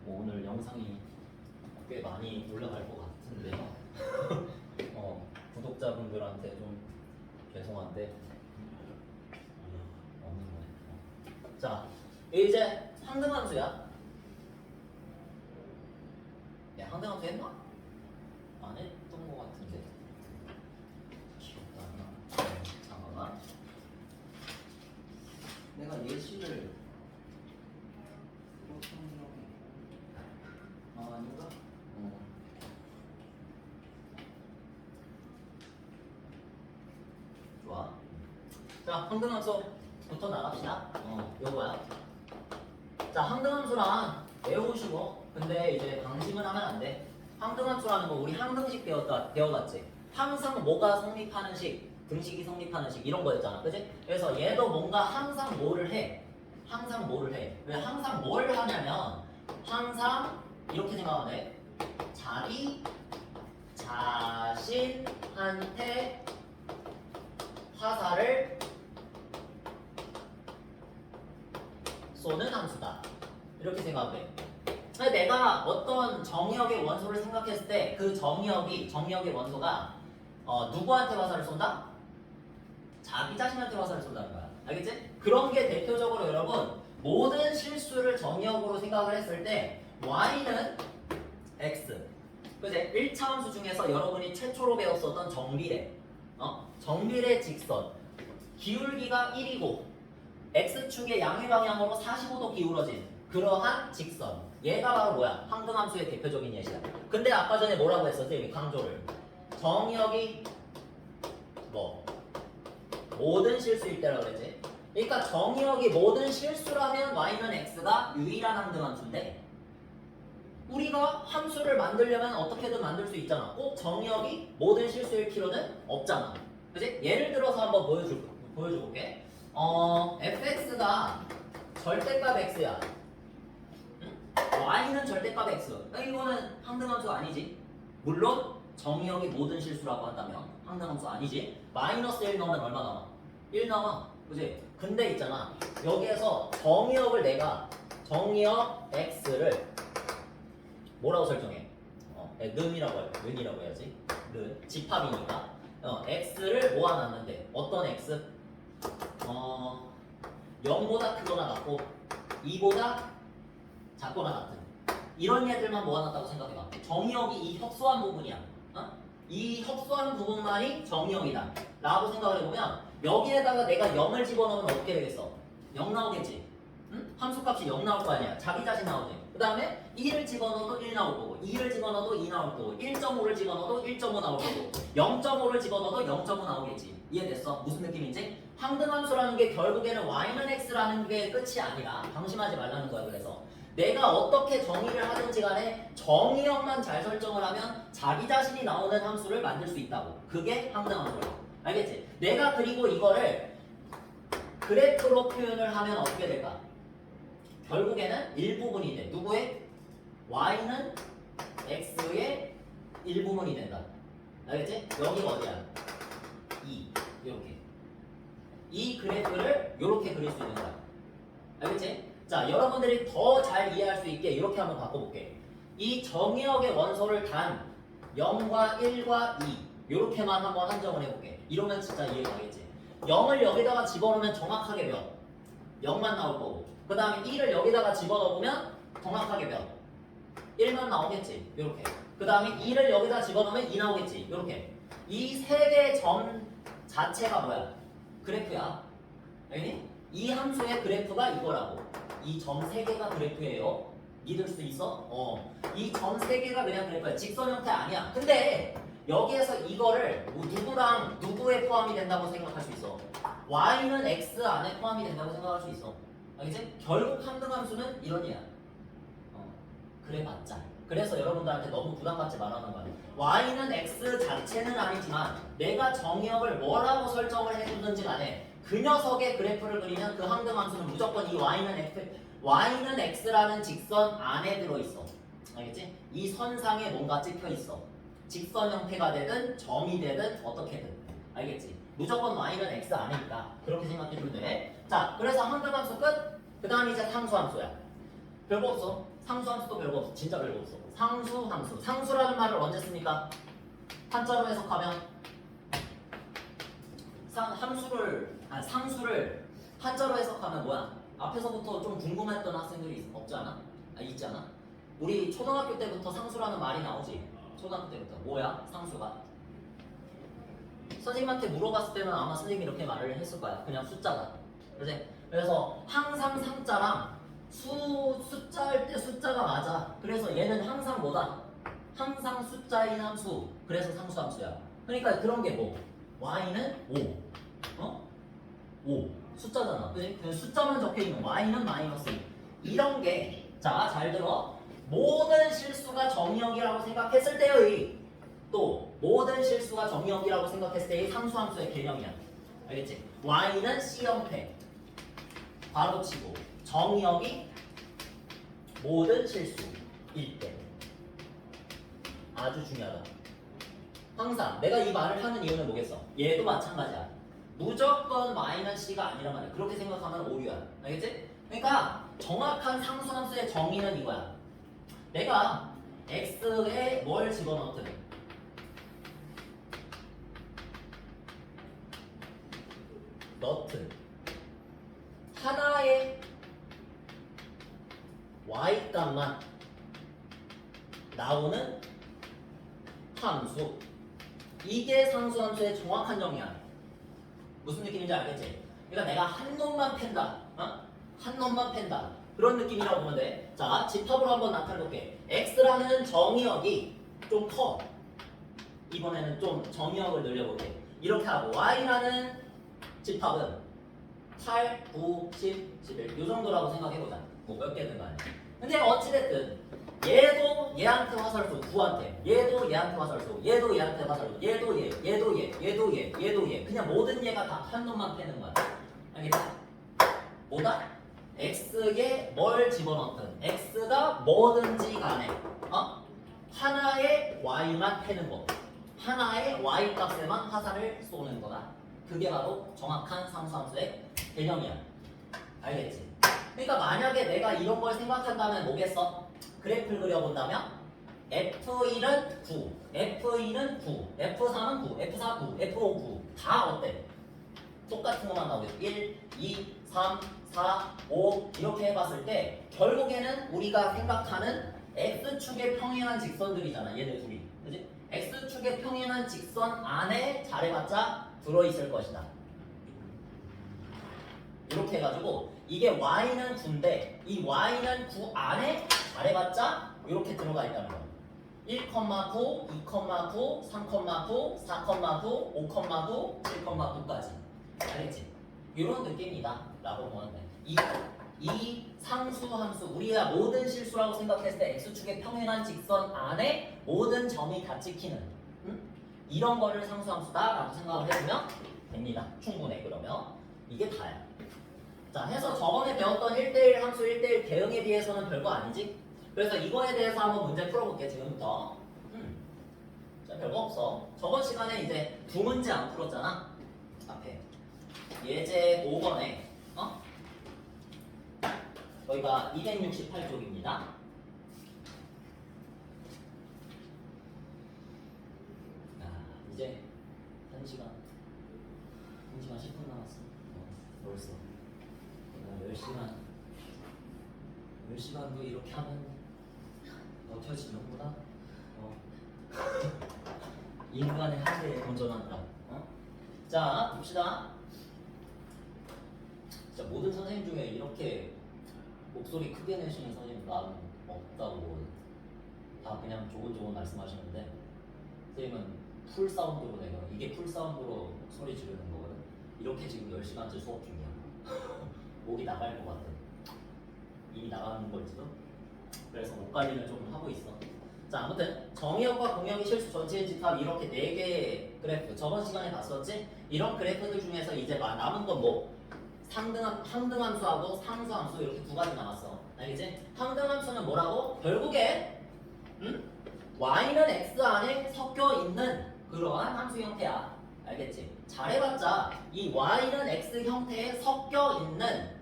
오늘 영상이 꽤 많이 올라갈 것 같은데요. 구독자분들한테 좀 죄송한데 없는 거예요. 자, 이제 항등함수야. 야, 항등함수 했나? 안 했던 것 같은데. 기억도 안 나. 잠깐만. 내가 예시를 아닌가? 좋아. 자, 항등함수부터 나갑시다. 요거야. 자, 항등함수란 매우 쉬워. 근데 이제 방심은 하면 안 돼. 항등함수라는 거 우리 항등식 배워봤지? 항상 뭐가 성립하는 식, 등식이 성립하는 식 이런 거였잖아. 그지? 그래서 얘도 뭔가 항상 뭐를 해. 항상 뭐를 해. 왜 항상 뭘 하냐면 항상 이렇게 생각하면 돼. 자기 자신한테 화살을 쏘는 함수다. 이렇게 생각하면 돼. 근데 내가 어떤 정의역의 원소를 생각했을 때 그 정의역의 원소가 누구한테 화살을 쏜다? 자기 자신한테 화살을 쏜다는 거야. 알겠지? 그런 게 대표적으로 여러분 모든 실수를 정의역으로 생각을 했을 때 y는 x. 그지? 1차 함수 중에서 여러분이 최초로 배웠었던 정비례. 정비례 직선. 기울기가 1이고 x축의 양의 방향으로 45도 기울어진 그러한 직선. 얘가 바로 뭐야? 항등함수의 대표적인 예시야. 근데 아까 전에 뭐라고 했었지? 여기 강조를. 정의역이 뭐? 모든 실수일 때라고 그랬지? 그러니까 정의역이 모든 실수라면 y는 x가 유일한 항등함수인데 우리가 함수를 만들려면 어떻게든 만들 수 있잖아. 꼭 정의역이 모든 실수일 필요는 없잖아. 그치? 예를 들어서 한번 보여줄게. fx가 절대값 x야. 응? y는 절대값 x. 이거는 항등함수 아니지. 물론 정의역이 모든 실수라고 한다면 항등함수 아니지. 마이너스 1 넣으면 얼마 나와? 1 나와. 그치? 근데 있잖아. 여기에서 정의역을 내가 정의역 x를 뭐라고 설정해? 는이라고 해야지. 는 집합이니까. x를 모아놨는데 어떤 x? 0보다 크거나 같고 2보다 작거나 같은 이런 얘들만 모아놨다고 생각해봐. 정의역이 이 협소한 부분이야. 이 협소한 부분만이 정의역이다 라고 생각을 해보면 여기에다가 내가 0을 집어넣으면 어떻게 되겠어? 0 나오겠지. 응? 함수값이 0 나올 거 아니야. 자기 자신 나오지. 그 다음에 2를 집어넣어도 1 나올 거고 2를 집어넣어도 2 나올 거고 1.5를 집어넣어도 1.5 나올 거고 0.5를 집어넣어도 0.5 나오겠지. 이해됐어? 무슨 느낌인지? 항등함수라는 게 결국에는 y는 x라는 게 끝이 아니라 방심하지 말라는 거야. 그래서 내가 어떻게 정의를 하든지 간에 정의역만 잘 설정을 하면 자기 자신이 나오는 함수를 만들 수 있다고. 그게 항등함수야. 알겠지? 내가 그리고 이거를 그래프로 표현을 하면 어떻게 될까? 결국에는 일부분이 돼. 누구의? y는 x의 일부분이 된다. 알겠지? 여기가 어디야? 2. 이렇게. 이 그래프를 이렇게 그릴 수 있는 거야. 알겠지? 자, 여러분들이 더 잘 이해할 수 있게 이렇게 한번 바꿔볼게. 이 정의역의 원소를 단 0과 1과 2 이렇게만 한번 한정을 해볼게. 이러면 진짜 이해가겠지? 0을 여기다가 집어넣으면 정확하게 몇? 0만 나올 거고 그 다음에 1을 여기다가 집어넣으면 정확하게 몇? 1만 나오겠지. 이렇게. 그 다음에 2를 여기다 집어넣으면 2 나오겠지. 이렇게. 이 세 개의 점 자체가 뭐야? 그래프야. 알겠니? 이 함수의 그래프가 이거라고. 이 점 세 개가 그래프예요. 믿을 수 있어? 이 점 세 개가 그냥 그래프야. 직선 형태 아니야. 근데 여기에서 이거를 누구랑 누구에 포함이 된다고 생각할 수 있어? y는 x 안에 포함이 된다고 생각할 수 있어. 알겠지? 결국 항등함수는 이런 얘야. 그래봤자. 그래서 여러분들한테 너무 부담갖지 말라는 거야. y는 x 자체는 아니지만 내가 정의역을 뭐라고 설정을 해주든지 간에 그 녀석의 그래프를 그리면 그 항등함수는 무조건 이 y는 x라는 직선 안에 들어있어. 알겠지? 이 선상에 뭔가 찍혀있어. 직선 형태가 되든 점이 되든 어떻게든. 알겠지? 무조건 y는 x 안에 있다. 그렇게 생각해주면 돼. 자, 그래서 항등함수 끝. 그 다음 이제 상수함수야. 별거 없어. 상수함수도 별거 없어. 진짜 별거 없어. 상수함수. 상수라는 말을 언제 씁니까? 한자로 해석하면 상수를 한자로 해석하면 뭐야? 앞에서부터 좀 궁금했던 학생들이 없지 않아? 있지 않아? 우리 초등학교 때부터 상수라는 말이 나오지? 초등학교 때부터. 뭐야? 상수가? 선생님한테 물어봤을 때는 아마 선생님이 이렇게 말을 했을 거야. 그냥 숫자다. 그지? 그래서 항상 상자랑 숫자일 때 숫자가 맞아. 그래서 얘는 항상 뭐다? 항상 숫자인 함수. 그래서 상수함수야. 그러니까 그런 게 뭐? y는 5. 5. 숫자잖아. 그지? 그 숫자만 적혀 있는 y는 마이너스 2. 이런 게, 자, 잘 들어. 모든 실수가 정의역이라고 생각했을 때의, 또 모든 실수가 정의역이라고 생각했을 때의 상수함수의 개념이야. 알겠지? y는 C 형태. 바로 치고 정의역이 모든 실수일 때. 아주 중요하다. 항상 내가 이 말을 하는 이유는 뭐겠어? 얘도 마찬가지야. 무조건 y는 C가 아니란 말이야. 그렇게 생각하면 오류야. 알겠지? 그러니까 정확한 상수함수의 정의는 이거야. 내가 x에 뭘 집어넣든 하나의 y 값만 나오는 함수. 이게 상수함수의 정확한 정의야. 무슨 느낌인지 알겠지? 그러니까 내가 한 놈만 팬다. 한 놈만 팬다. 그런 느낌이라고 보면 돼. 자, 집합으로 한번 나타내볼게. x라는 정의역이 좀 커. 이번에는 좀 정의역을 늘려볼게. 이렇게 하고 y라는 집합은 8, 9, 10, 11 이 정도라고 생각해보자. 뭐 몇 개든 간에. 근데 어찌됐든 얘도 얘한테 화살표 9한테, 얘도 얘한테 화살표, 얘도 얘한테 화살표, 얘도 얘, 얘도 얘, 얘도 얘, 얘도 얘. 그냥 모든 얘가 다 한 놈만 패는 거야. 알겠지? 뭐다? x에 뭘 집어넣든 x가 뭐든지 간에 하나의 y만 패는 거. 하나의 y 값에만 화살을 쏘는 거다. 그게 바로 정확한 상수함수의 개념이야. 알겠지? 그러니까 만약에 내가 이런 걸 생각한다면 뭐겠어? 그래프를 그려본다면 F1은 9, F2는 9, F3은 9, F4 9, F5 9. 다 어때? 똑같은 것만 나오겠지. 1, 2, 3, 4, 5 이렇게 해봤을 때 결국에는 우리가 생각하는 X축의 평행한 직선들이잖아. 얘네 둘이. 그치? X축의 평행한 직선 안에 잘해봤자 들어있을 것이다. 이렇게 해가지고 이게 y는 9인데 이 y는 9 안에 잘해봤자 이렇게 들어가 있다는 거야. 1,9, 2,9, 3,9, 4,9, 5,9, 7,9까지. 알겠지? 이런 느낌이다 라고 보면 돼. 이 상수함수, 우리가 모든 실수라고 생각했을 때 x축의 평행한 직선 안에 모든 점이 다 찍히는 이런 거를 상수함수다 라고 생각을 해주면 됩니다. 충분해. 그러면 이게 다야. 자, 해서 저번에 배웠던 1대1 함수 1대1 대응에 비해서는 별거 아니지? 그래서 이거에 대해서 한번 문제 풀어볼게. 지금부터. 자, 별거 없어. 저번 시간에 이제 두 문제 안 풀었잖아. 앞에 예제 5번에 저희가 268쪽입니다. 이제 1시간 10분 남았어. 벌써 10시간도 이렇게 하면 버텨지는구나. 인간의 한계에 도전한다. 자, 봅시다. 진짜 모든 선생님 중에 이렇게 목소리 크게 내시는 선생님 나는 없다고. 다 그냥 조곤조곤 말씀하시는데 선생님은 풀 사운드로 내가 이게 풀 사운드로 소리 지르는 거거든. 이렇게 지금 10시간째 수업 중이야. 목이 나갈 것 같아. 이미 나가는 걸지도. 그래서 목 관리를 좀 하고 있어. 자, 아무튼 정의역과 공역의 실수 전체의 집합 이렇게 4개의 그래프 저번 시간에 봤었지? 이런 그래프들 중에서 이제 남은 건 뭐? 항등함수하고 상수함수 이렇게 두 가지 남았어. 알겠지? 항등함수는 뭐라고? 결국에 y는 x 안에 섞여 있는 그러한 함수 형태야. 알겠지? 잘해봤자 이 y는 x 형태에 섞여 있는,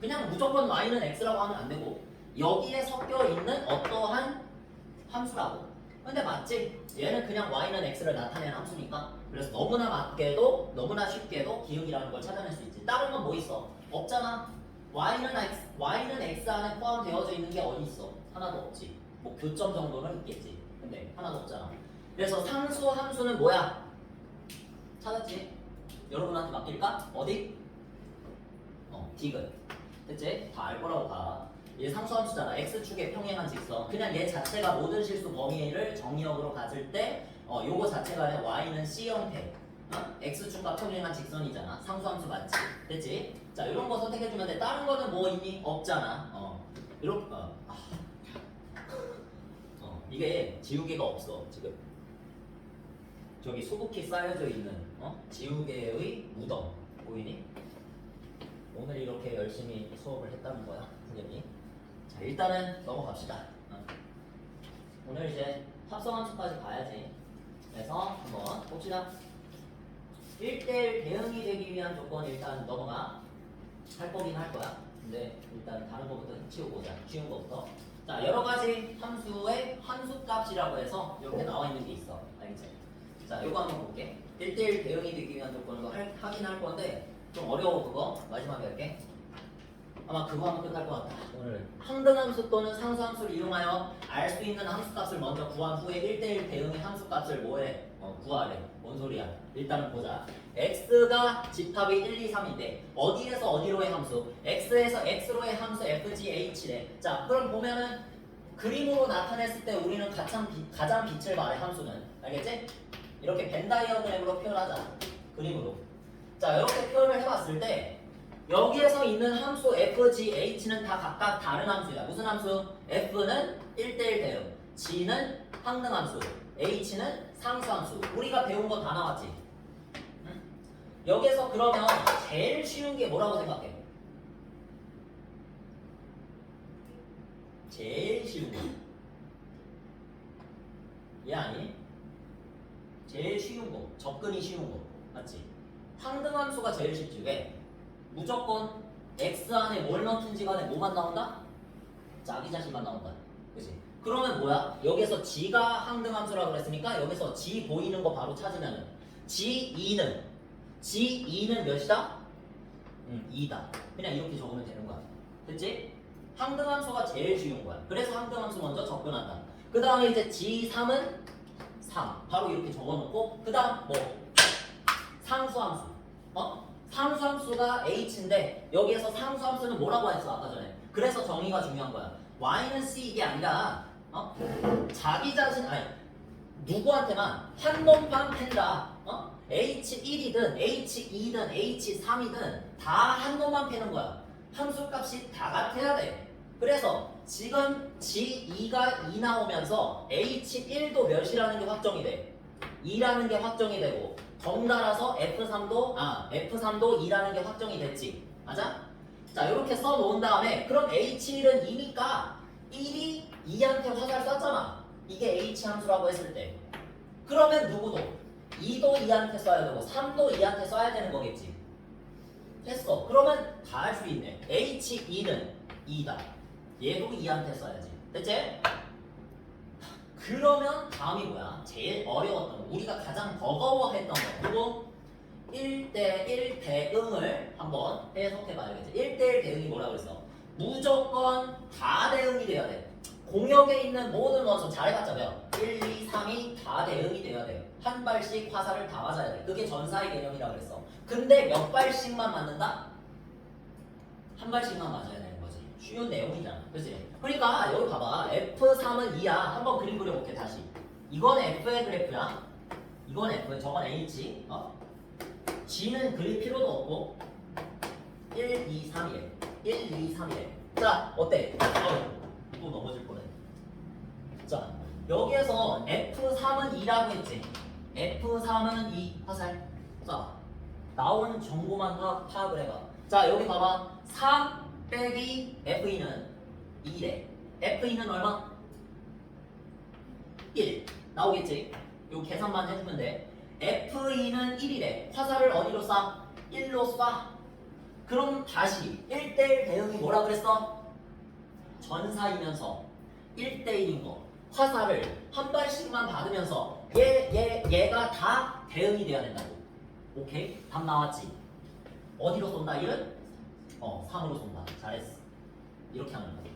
그냥 무조건 y는 x라고 하면 안 되고 여기에 섞여 있는 어떠한 함수라고. 근데 맞지? 얘는 그냥 y는 x를 나타내는 함수니까. 그래서 너무나 맞게도 너무나 쉽게도 기억이라는 걸 찾아낼 수 있지. 다른 건 뭐 있어? 없잖아. y는 x 안에 포함되어져 있는 게 어디 있어? 하나도 없지. 뭐 교점 정도는 있겠지. 근데 하나도 없잖아. 그래서 상수 함수는 뭐야? 찾았지? 여러분한테 맡길까? 어디? 디귿. 됐지? 다 알 거라고 봐. 얘 상수함수잖아. x축에 평행한 직선. 그냥 얘 자체가 모든 실수 범위를 정의역으로 가질 때 요거 자체가 y는 c 형태. x축과 평행한 직선이잖아. 상수함수 맞지? 됐지? 자, 이런 거 선택해주면 돼. 다른 거는 뭐 있니? 없잖아. 이렇게 이게 지우개가 없어 지금. 저기 수북히 쌓여져 있는 지우개의 무덤 보이니? 오늘 이렇게 열심히 수업을 했다는 거야, 선생님이. 자, 일단은 넘어갑시다. 오늘 이제 합성함수까지 봐야지. 그래서 한번 봅시다. 1대1 대응이 되기 위한 조건 일단 넘어가. 할 거긴 할 거야. 근데 일단 다른 거부터 치우고자. 쉬운 거부터. 자, 여러 가지 함수의 함수값이라고 해서 이렇게 나와 있는 게 있어. 알겠지? 자, 이거 한번 볼게. 1대1 대응이 되기 위한 조건으로 하긴 할 건데 좀 어려워. 그거 마지막에 할게. 아마 그거 하면 끝날 것 같다. 오늘 항등함수 또는 상수함수를 이용하여 알 수 있는 함수값을 먼저 구한 후에 1대1 대응의 함수값을 뭐해? 구하래. 뭔 소리야? 일단은 보자. x가 집합이 1, 2, 3인데 어디에서 어디로의 함수? x에서 x로의 함수 fgh래. 자, 그럼 보면은 그림으로 나타냈을 때 우리는 가장 빛을 발해. 함수는 알겠지? 이렇게 벤 다이어그램으로 표현하자. 그림으로. 자, 이렇게 표현을 해봤을 때 여기에서 있는 함수 fgh는 다 각각 다른 함수야. 무슨 함수? f는 1대1 대응, g는 항등함수, h는 상수함수. 우리가 배운 거 다 나왔지? 응? 여기에서 그러면 제일 쉬운 게 뭐라고 생각해? 제일 쉬운 거. 얘 아니? 제일 쉬운 거, 접근이 쉬운 거. 맞지? 항등함수가 제일 쉽지. 왜? 무조건 x 안에 뭘 넣든지 간에 뭐만 나온다? 자기 자신만 나온다. 그치? 그러면 뭐야? 여기서 g가 항등함수라고 그랬으니까 여기서 g 보이는 거 바로 찾으면은 g2는 몇이다? 2다. 그냥 이렇게 적으면 되는 거야. 됐지? 항등함수가 제일 쉬운 거야. 그래서 항등함수 먼저 접근한다. 그 다음에 이제 g3은 3. 바로 이렇게 적어놓고 그 다음 뭐? 상수함수. 상수함수가 h인데 여기에서 상수함수는 뭐라고 했어 아까 전에. 그래서 정의가 중요한 거야. y는 c 이게 아니라 자기 자신 아니 누구한테만 한 놈만 팬다. h1이든 h2든 h3이든 다 한 놈만 패는 거야. 함수값이 다 같아야 돼. 그래서 지금 g2가 2 나오면서 h1도 몇이라는 게 확정이 돼. 2라는 게 확정이 되고 덩달아서 F3도 2라는 게 확정이 됐지. 맞아? 자, 이렇게 써놓은 다음에 그럼 H1은 2니까 1이 2한테 화살 쐈잖아. 이게 H 함수라고 했을 때. 그러면 누구도 2도 2한테 써야 되고 3도 2한테 써야 되는 거겠지. 됐어. 그러면 다 할 수 있네. H2는 2다. 얘도 2한테 써야지. 됐지? 그러면 다음이 뭐야? 제일 어려웠던 거, 우리가 가장 버거워했던 거. 그리고 1대1 대응을 한번 해석해 봐야겠지. 1대1 대응이 뭐라 그랬어? 무조건 다 대응이 돼야 돼. 공역에 있는 모든 원소 잘해봤자 몇? 1, 2, 3이 다 대응이 돼야 돼. 한 발씩 화살을 다 맞아야 돼. 그게 전사의 개념이라 그랬어. 근데 몇 발씩만 맞는다? 한 발씩만 맞아야 되는 거지. 쉬운 내용이잖아. 그치? 그러니까 여기 봐봐. F3은 2야. 한번 그림 그려볼게 다시. 이건 F의 그래프야. 이건 F, 저건 H. G는 그릴 필요도 없고 1, 2, 3이래. 1, 2, 3이래. 자, 어때? 또 넘어질 뻔해. 자, 여기에서 F3은 2라고 했지. F3은 2 화살. 자, 나온 정보만 파악을 해봐. 자, 여기 봐봐. 3 빼기 F2는 2래. F2는 얼마? 1 나오겠지? 요 계산만 해주면 돼. F2는 1이래. 화살을 어디로 쏴? 1로 쏴. 그럼 다시 1대1 대응이 뭐라 그랬어? 전사이면서 1대1인 거 화살을 한 발씩만 받으면서 얘가 다 대응이 돼야 된다고. 오케이? 답 나왔지? 어디로 쏜다 1은? 3으로 쏜다. 잘했어. 이렇게 하는 거야.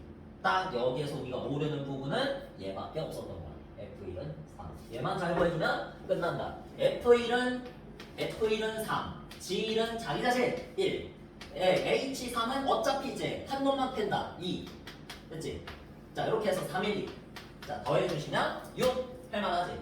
딱 여기에서 우리가 모르는 부분은 얘밖에 없었던 거야. F1은 3. 얘만 잘 구해주면 끝난다. F1은 3, G1은 자기 자신 1, H3은 어차피 이제 한 놈만 팬다 2. 됐지? 자 이렇게 해서 3, 1, 2. 자 더해주시면 6 할만하지?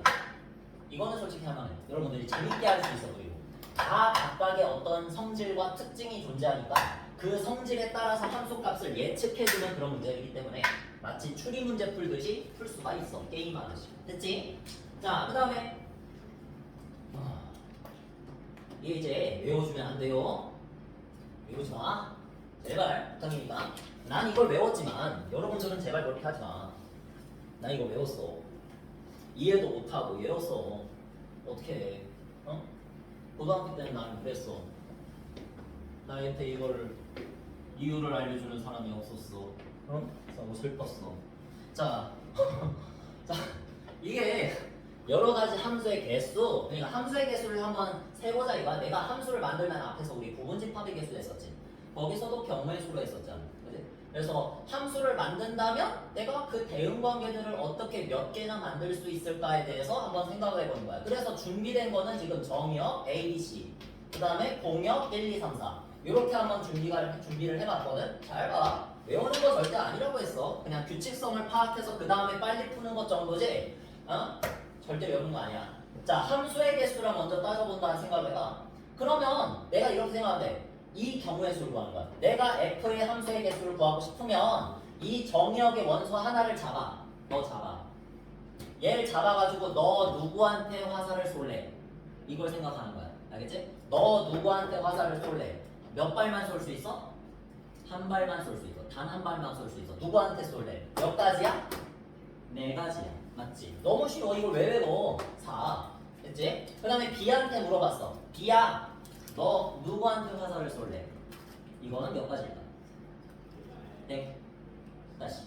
이거는 솔직히 할만해. 여러분들이 재밌게 할 수 있어. 그리고 다 각각의 어떤 성질과 특징이 존재하니까 그 성질에 따라서 함수값을 예측해주는 그런 문제이기 때문에 마치 추리 문제 풀듯이 풀 수가 있어. 게임하듯이. 됐지? 자 그 다음에 이게 이제 외워주면 안 돼요. 외우지 마. 제발 부탁입니다. 난 이걸 외웠지만 여러분들은 제발 그렇게 하지 마. 난 이거 외웠어. 이해도 못하고 외웠어. 어떻게 해? 고등학교 때는 난 그랬어. 나한테 이거를 이유를 알려주는 사람이 없었어. 너무 슬펐어. 자, 자 이게 여러 가지 함수의 개수, 그러니까 함수의 개수를 한번 세보자 이거야. 내가 함수를 만들면 앞에서 우리 부분집합의 개수 했었지. 거기서도 경우의 수로 했었잖아. 그치? 그래서 함수를 만든다면 내가 그 대응 관계들을 어떻게 몇 개나 만들 수 있을까에 대해서 한번 생각을 해보는 거야. 그래서 준비된 거는 지금 정의역 A, B, C, 그 다음에 공역 1, 2, 3, 4 이렇게 한번 준비를 해봤거든. 잘 봐. 외우는 거 절대 아니라고 했어. 그냥 규칙성을 파악해서 그 다음에 빨리 푸는 것 정도지. 절대 외우는 거 아니야. 자, 함수의 개수를 먼저 따져본다는 생각을 해봐. 그러면 내가 이렇게 생각하면 돼. 이 경우의 수를 구하는 거야. 내가 F의 함수의 개수를 구하고 싶으면 이 정의역의 원소 하나를 잡아. 너 잡아. 얘를 잡아가지고 너 누구한테 화살을 쏠래? 이걸 생각하는 거야. 알겠지? 너 누구한테 화살을 쏠래? 몇 발만 쏠 수 있어? 한 발만 쏠 수 있어. 단 한 발만 쏠 수 있어. 누구한테 쏠래? 몇 가지야? 4가지야. 맞지? 너무 쉬워. 이걸 왜 외워? 4. 됐지? 그 다음에 B한테 물어봤어. B야, 너 누구한테 화살을 쏠래? 이거는 몇 가지일까? 100. 다시.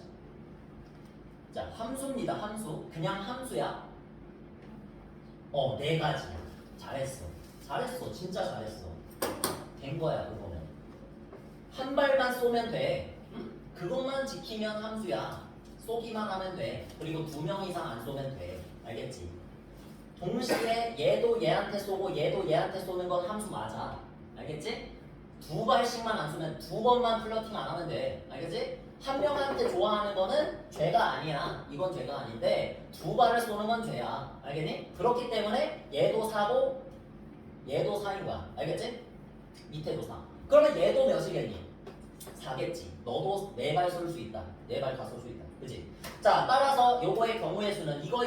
자, 함수입니다. 함수. 그냥 함수야. 4가지야. 잘했어. 잘했어. 진짜 잘했어. 된 거야, 그거는. 한 발만 쏘면 돼. 응? 그것만 지키면 함수야. 쏘기만 하면 돼. 그리고 2명 이상 안 쏘면 돼. 알겠지? 동시에 얘도 얘한테 쏘고 얘도 얘한테 쏘는 건 함수 맞아. 알겠지? 2발씩만 안 쏘면 2번만 플러팅 안 하면 돼. 알겠지? 한 명한테 좋아하는 거는 죄가 아니야. 이건 죄가 아닌데 2발을 쏘는 건 죄야. 알겠니? 그렇기 때문에 얘도 4고 얘도 4인 거야. 알겠지? 밑에도 4. 그러면 얘도 몇이겠니? 4겠지. 너도 4발 쏠 수 있다. 4발 다 쏠 수 있다. 그치? 자, 따라서 요거의 경우의 수는 이거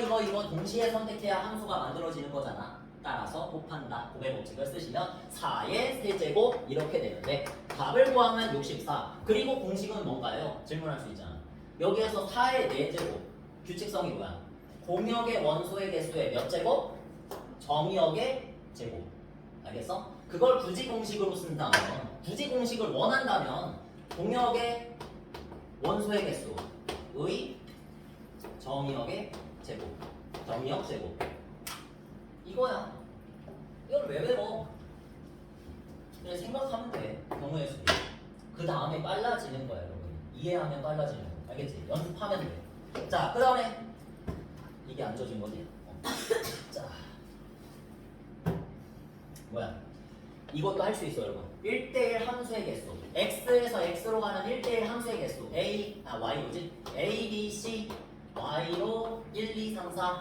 동시에 선택해야 함수가 만들어지는 거잖아. 따라서 곱한다. 곱의 법칙을 쓰시면 4의 세제곱 이렇게 되는데 답을 구하면 64. 그리고 공식은 뭔가요? 질문할 수 있잖아. 여기에서 4의 4제곱 규칙성이 뭐야? 공역의 원소의 개수의 몇 제곱? 정의역의 제곱. 알겠어? 그걸 굳이 공식으로 쓴다면, 굳이 공식을 원한다면 공역의 원소의 개수의 정의역의 제곱, 정의역 제곱. 이거야. 이걸 왜 외워? 그냥 생각하면 돼. 경우의 수. 그 다음에 빨라지는 거야, 여러분. 이해하면 빨라지는 거. 알겠지? 연습하면 돼. 자, 그 다음에 이게 안 젖은 거지? 자, 뭐야? 이것도 할 수 있어, 여러분. 1대1 함수의 개수. x에서 x로 가는 1대1 함수의 개수. y로지? a, b, c, y로 1, 2, 3, 4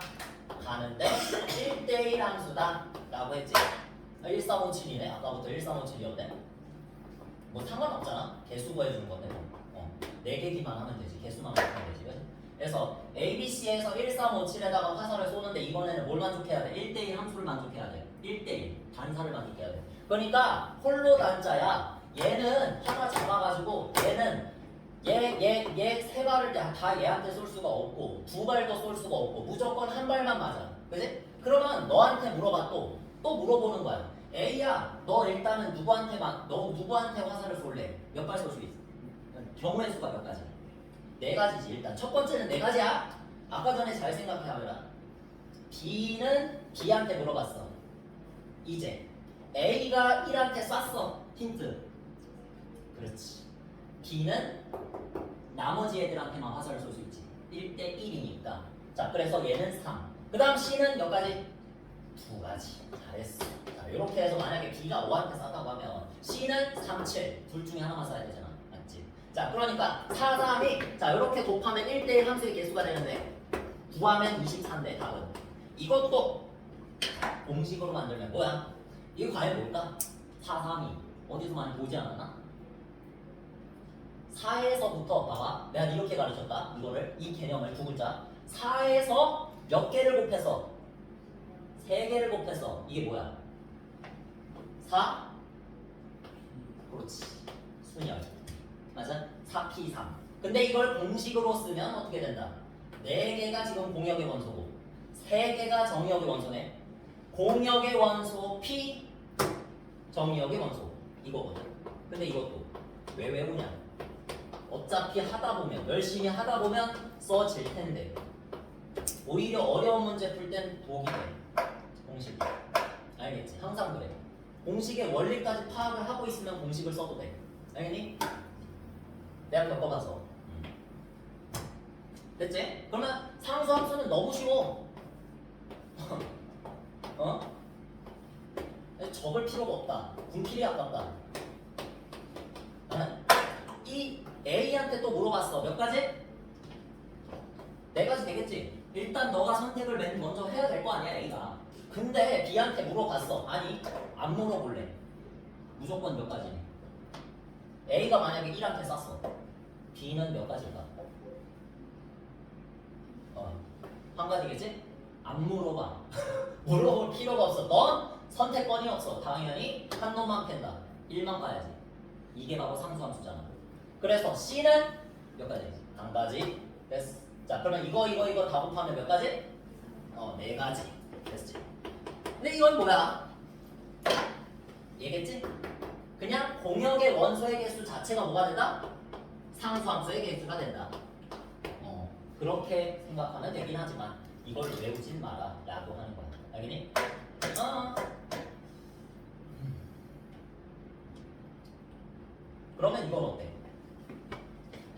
가는데 1대1 함수다 라고 했지. 1357이네. 아까부터 1357이었네. 뭐 상관없잖아. 개수 구해주는 건데. 4개기만 하면 되지. 개수만 하면 되지. 그치? 그래서 ABC에서 1357에다가 화살을 쏘는데 이번에는 뭘 만족해야 돼? 1대1 함수를 만족해야 돼. 1대1 단사를 만족해야 돼. 그러니까 홀로 단자야. 얘는 하나 잡아가지고 얘는 얘 세 발을 다 얘한테 쏠 수가 없고 2발도 쏠 수가 없고 무조건 한 발만 맞아. 그지? 그러면 너한테 물어봐. 또 물어보는 거야. A야, 너 일단은 너 누구한테 화살을 쏠래? 몇 발 쏠 수 있어? 경우의 수가 몇 가지? 네 가지지. 일단 첫 번째는 네 가지야. 아까 전에 잘 생각해보라. B는 B한테 물어봤어. 이제 A가 1한테 쐈어. 힌트. 그렇지. B는 나머지 애들한테만 화살을 쏠 수 있지. 1대 1이니까. 자, 그래서 얘는 3. 그 다음 C는 몇 가지? 두 가지. 잘했어. 자, 이렇게 해서 만약에 B가 5한테 쐈다고 하면 C는 3, 7. 둘 중에 하나만 쏴야 되잖아. 맞지? 자, 그러니까 4, 3이 자, 이렇게 곱하면 1대1 함수의 개수가 되는데 구하면 24인데 답은 이것도 공식으로 만들면 뭐야? 이거 과연 뭘까? 4, 3이 어디서 많이 보지 않았나? 4에서부터 봐봐. 내가 이렇게 가르쳤다. 이거를 이 개념을 두 글자 4에서 몇 개를 곱해서 3개를 곱해서 이게 뭐야? 4? 그렇지. 순열. 맞아? 4p 3. 근데 이걸 공식으로 쓰면 어떻게 된다? 4개가 지금 공역의 원소고 3개가 정의역의 원소네. 공역의 원소 p 정의역의 원소 이거거든. 근데 이것도 왜 외우냐? 어차피 하다 보면 열심히 하다 보면 써질 텐데 오히려 어려운 문제 풀 땐 독이 돼. 공식. 알겠지? 항상 그래. 공식의 원리까지 파악을 하고 있으면 공식을 써도 돼. 알겠니? 내가 겪어봐서. 됐지? 그러면 상수함수는 너무 쉬워. 어? 적을 필요가 없다. 분필이 아깝다. 이 A한테 또 물어봤어. 몇 가지? 네 가지 되겠지? 일단 너가 선택을 맨 먼저 해야 될 거 아니야, A가. 근데 B한테 물어봤어. 아니, 안 물어볼래. 무조건 몇 가지? A가 만약에 1한테 쐈어. B는 몇 가지일까? 한 가지겠지? 안 물어봐. 물어볼 필요가 없어. 넌 선택권이 없어. 당연히 한 놈만 팬다. 1만 가야지. 이게 바로 상수함수잖아. 그래서 C는 몇 가지? 한 가지. 됐어. 자, 그러면 이거 다 곱하면 몇 가지? 네 가지. 됐지? 근데 이건 뭐야? 얘겠지? 그냥 공역의 원소의 개수 자체가 뭐가 된다? 상수함수의 개수가 된다. 그렇게 생각하면 되긴 하지만 이걸 외우진 마라 라고 하는 거야. 알겠니? 그러면 이건 어때?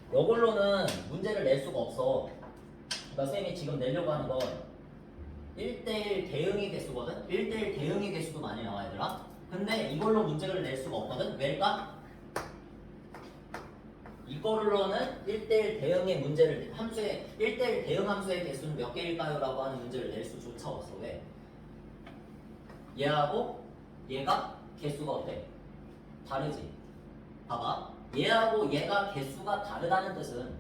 이걸로는 문제를 낼 수가 없어. 그러니까 쌤이 지금 내려고 하는 건 1대1 대응의 개수거든? 1대1 대응의 개수도 많이 나와 얘들아. 근데 이걸로 문제를 낼 수가 없거든? 왜일까? 이걸로는 1대1 대응의 문제를 함수의 1대1 대응 함수의 개수는 몇 개일까요? 라고 하는 문제를 낼 수조차 없어. 왜? 얘하고 얘가 개수가 어때? 다르지? 봐봐. 얘하고 얘가 개수가 다르다는 뜻은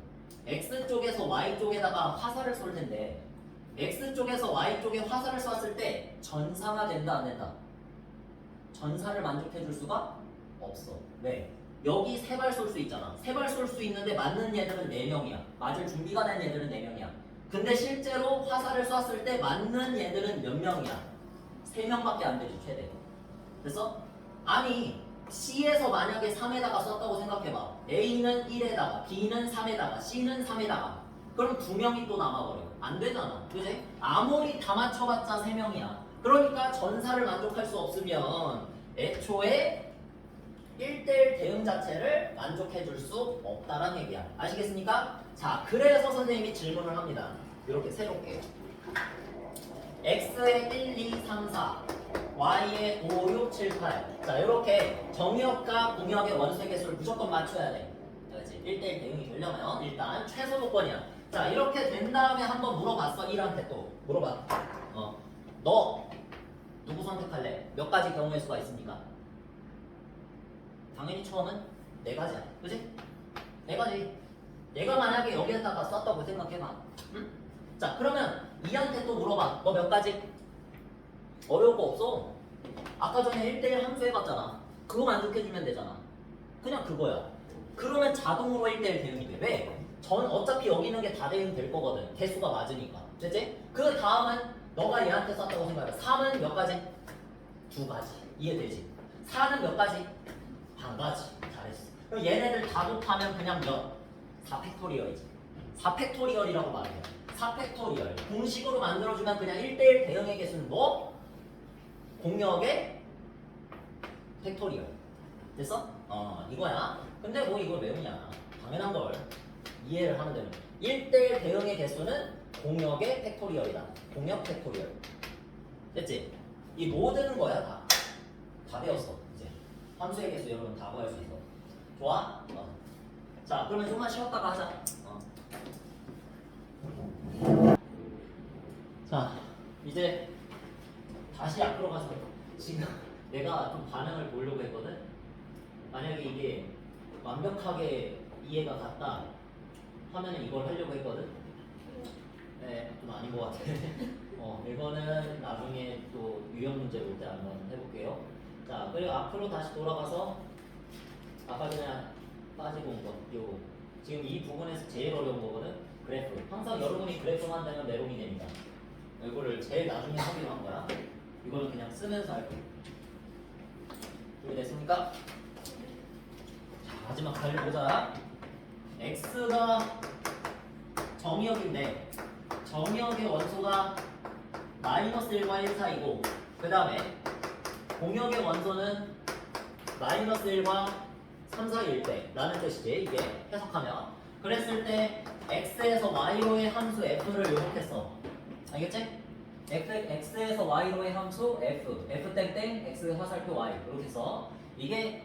X쪽에서 Y쪽에다가 화살을 쏠 텐데 X쪽에서 Y쪽에 화살을 쐈을 때 전사가 된다 안 된다? 전사를 만족해 줄 수가 없어. 왜? 여기 3발 쏠 수 있잖아. 3발 쏠 수 있는데 맞는 얘들은 4명이야. 맞을 준비가 된 얘들은 4명이야. 근데 실제로 화살을 쐈을 때 맞는 얘들은 몇 명이야? 3명밖에 안 되지 최대. 그래서 아니 C에서 만약에 3에다가 썼다고 생각해봐. A는 1에다가 B는 3에다가 C는 3에다가 그럼 2명이 또 남아버려. 안 되잖아. 그지? 아무리 다 맞춰봤자 3명이야. 그러니까 전사를 만족할 수 없으면 애초에 1대1 대응 자체를 만족해줄 수 없다는 얘기야. 아시겠습니까? 자, 그래서 선생님이 질문을 합니다. 이렇게 새롭게 X의 1, 2, 3, 4 Y의 5, 6, 7, 8 자, 이렇게 정역과 공역의 원소의 개수를 무조건 맞춰야 돼. 그렇지? 1대1 대응이 되려면 일단 최소 조건이야. 자, 이렇게 된 다음에 한번 물어봤어. 1한테 또 물어봐. 너 누구 선택할래? 몇 가지 경우의 수가 있습니까? 당연히 처음은 4가지야. 그치? 4가지. 내가 만약에 여기에다가 썼다고 생각해봐. 응? 자, 그러면 2한테 또 물어봐. 너 몇 가지? 어려울 거 없어. 아까 전에 1대1 함수 해봤잖아. 그거 만족해주면 되잖아. 그냥 그거야. 그러면 자동으로 1대1 대응이 돼. 왜? 어차피 여기 있는 게 다 대응 될 거거든. 개수가 맞으니까. 됐지? 그 다음은 너가 얘한테 썼다고 생각해. 3은 몇 가지? 2가지. 이해되지? 4는 몇 가지? 1가지. 잘했어. 그럼 얘네들 다 곱하면 그냥 몇? 4팩토리얼이지. 4팩토리얼이라고 말해요. 4팩토리얼. 공식으로 만들어주면 그냥 1대1 대응의 개수는 뭐? 공역의 팩토리얼. 됐어? 이거야. 근데 뭐 이걸 외우냐. 당연한 걸 이해를 하면 되는 거야. 1대1 대응의 개수는 공역의 팩토리얼이다. 공역 팩토리얼. 됐지? 이 모든 거야 다. 다 배웠어. 이제 함수의 개수 여러분 다 구할 수 있어. 좋아? 자, 그러면 좀만 쉬었다가 하자. 자, 이제 다시 앞으로 가서 지금 내가 좀 반응을 보려고 했거든. 만약에 이게 완벽하게 이해가 갔다 하면은 이걸 하려고 했거든. 네, 좀 아닌 것 같아. 이거는 나중에 또 유형 문제 올 때 한번 해볼게요. 자, 그리고 앞으로 다시 돌아가서 아까 전에 빠지고 온 거, 요거. 지금 이 부분에서 제일 어려운 거거든. 그래프. 항상 여러분이 그래프만 되면 메롱이 됩니다. 이거를 제일 나중에 하기로 한 거야. 이거는 그냥 쓰면서 할 거야. 준비됐습니까? 자, 마지막 달려보자. x가 정의역인데 정의역의 원소가 마이너스 1과 1 사이고 그 다음에 공역의 원소는 마이너스 1과 3 사이일 때 라는 뜻이지. 이게 해석하면 그랬을 때 x에서 y로의 함수 f를 이렇게 써. 알겠지? x에서 y로의 함수 f 땡땡 x 화살표 y 이렇게 써. 이게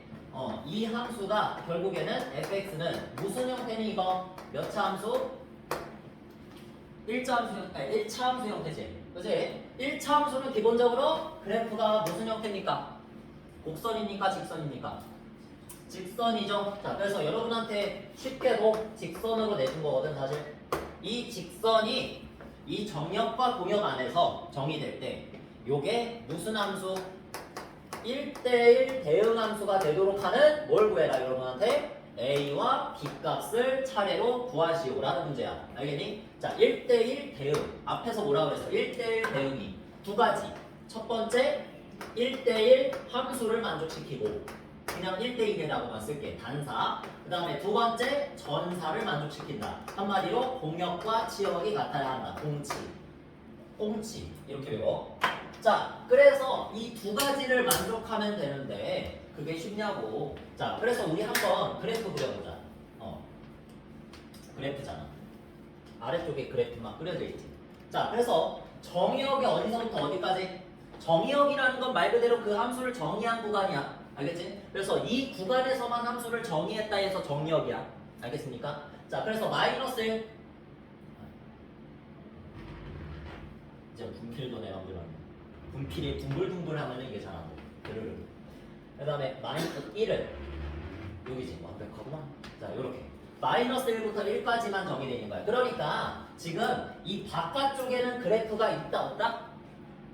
이 함수가 결국에는 fx는 무슨 형태니 이거? 몇 차 함수? 1차 함수 형태지. 그치? 1차 함수는 기본적으로 그래프가 무슨 형태입니까? 곡선입니까? 직선입니까? 직선이죠. 자, 그래서 여러분한테 쉽게도 직선으로 내준 거거든 사실. 이 직선이 이 정역과 공역 안에서 정의될 때 요게 무슨 함수? 1대1 대응 함수가 되도록 하는 뭘 구해라 여러분한테? A와 B 값을 차례로 구하시오라는 문제야. 알겠니? 자, 1대1 대응. 앞에서 뭐라 그랬어? 1대1 대응이 두 가지. 첫 번째, 1대1 함수를 만족시키고 그냥 1대1이라고만 쓸게. 단사. 그 다음에 두 번째, 전사를 만족시킨다. 한마디로 공역과 치역이 같아야 한다. 공치. 이렇게 외워. 자, 그래서 이 두 가지를 만족하면 되는데 그게 쉽냐고. 자, 그래서 우리 한번 그래프 그려보자. 그래프잖아. 아래쪽에 그래프 막 그려져 있지. 자, 그래서 정의역이 어디서부터 어디까지? 정의역이라는 건 말 그대로 그 함수를 정의한 구간이야. 알겠지? 그래서 이 구간에서만 함수를 정의했다 해서 정의역이야. 알겠습니까? 자, 그래서 마이너스 1. 이제 분필도 내가 만들었네. 분필이 둥글둥글 하면 이게 잘 안 돼. 그 다음에 마이너스 1을 여기지. 완벽하구나. 자, 요렇게. 마이너스 1부터 1까지만 정의되는 거야. 그러니까 지금 이 바깥쪽에는 그래프가 있다 없다?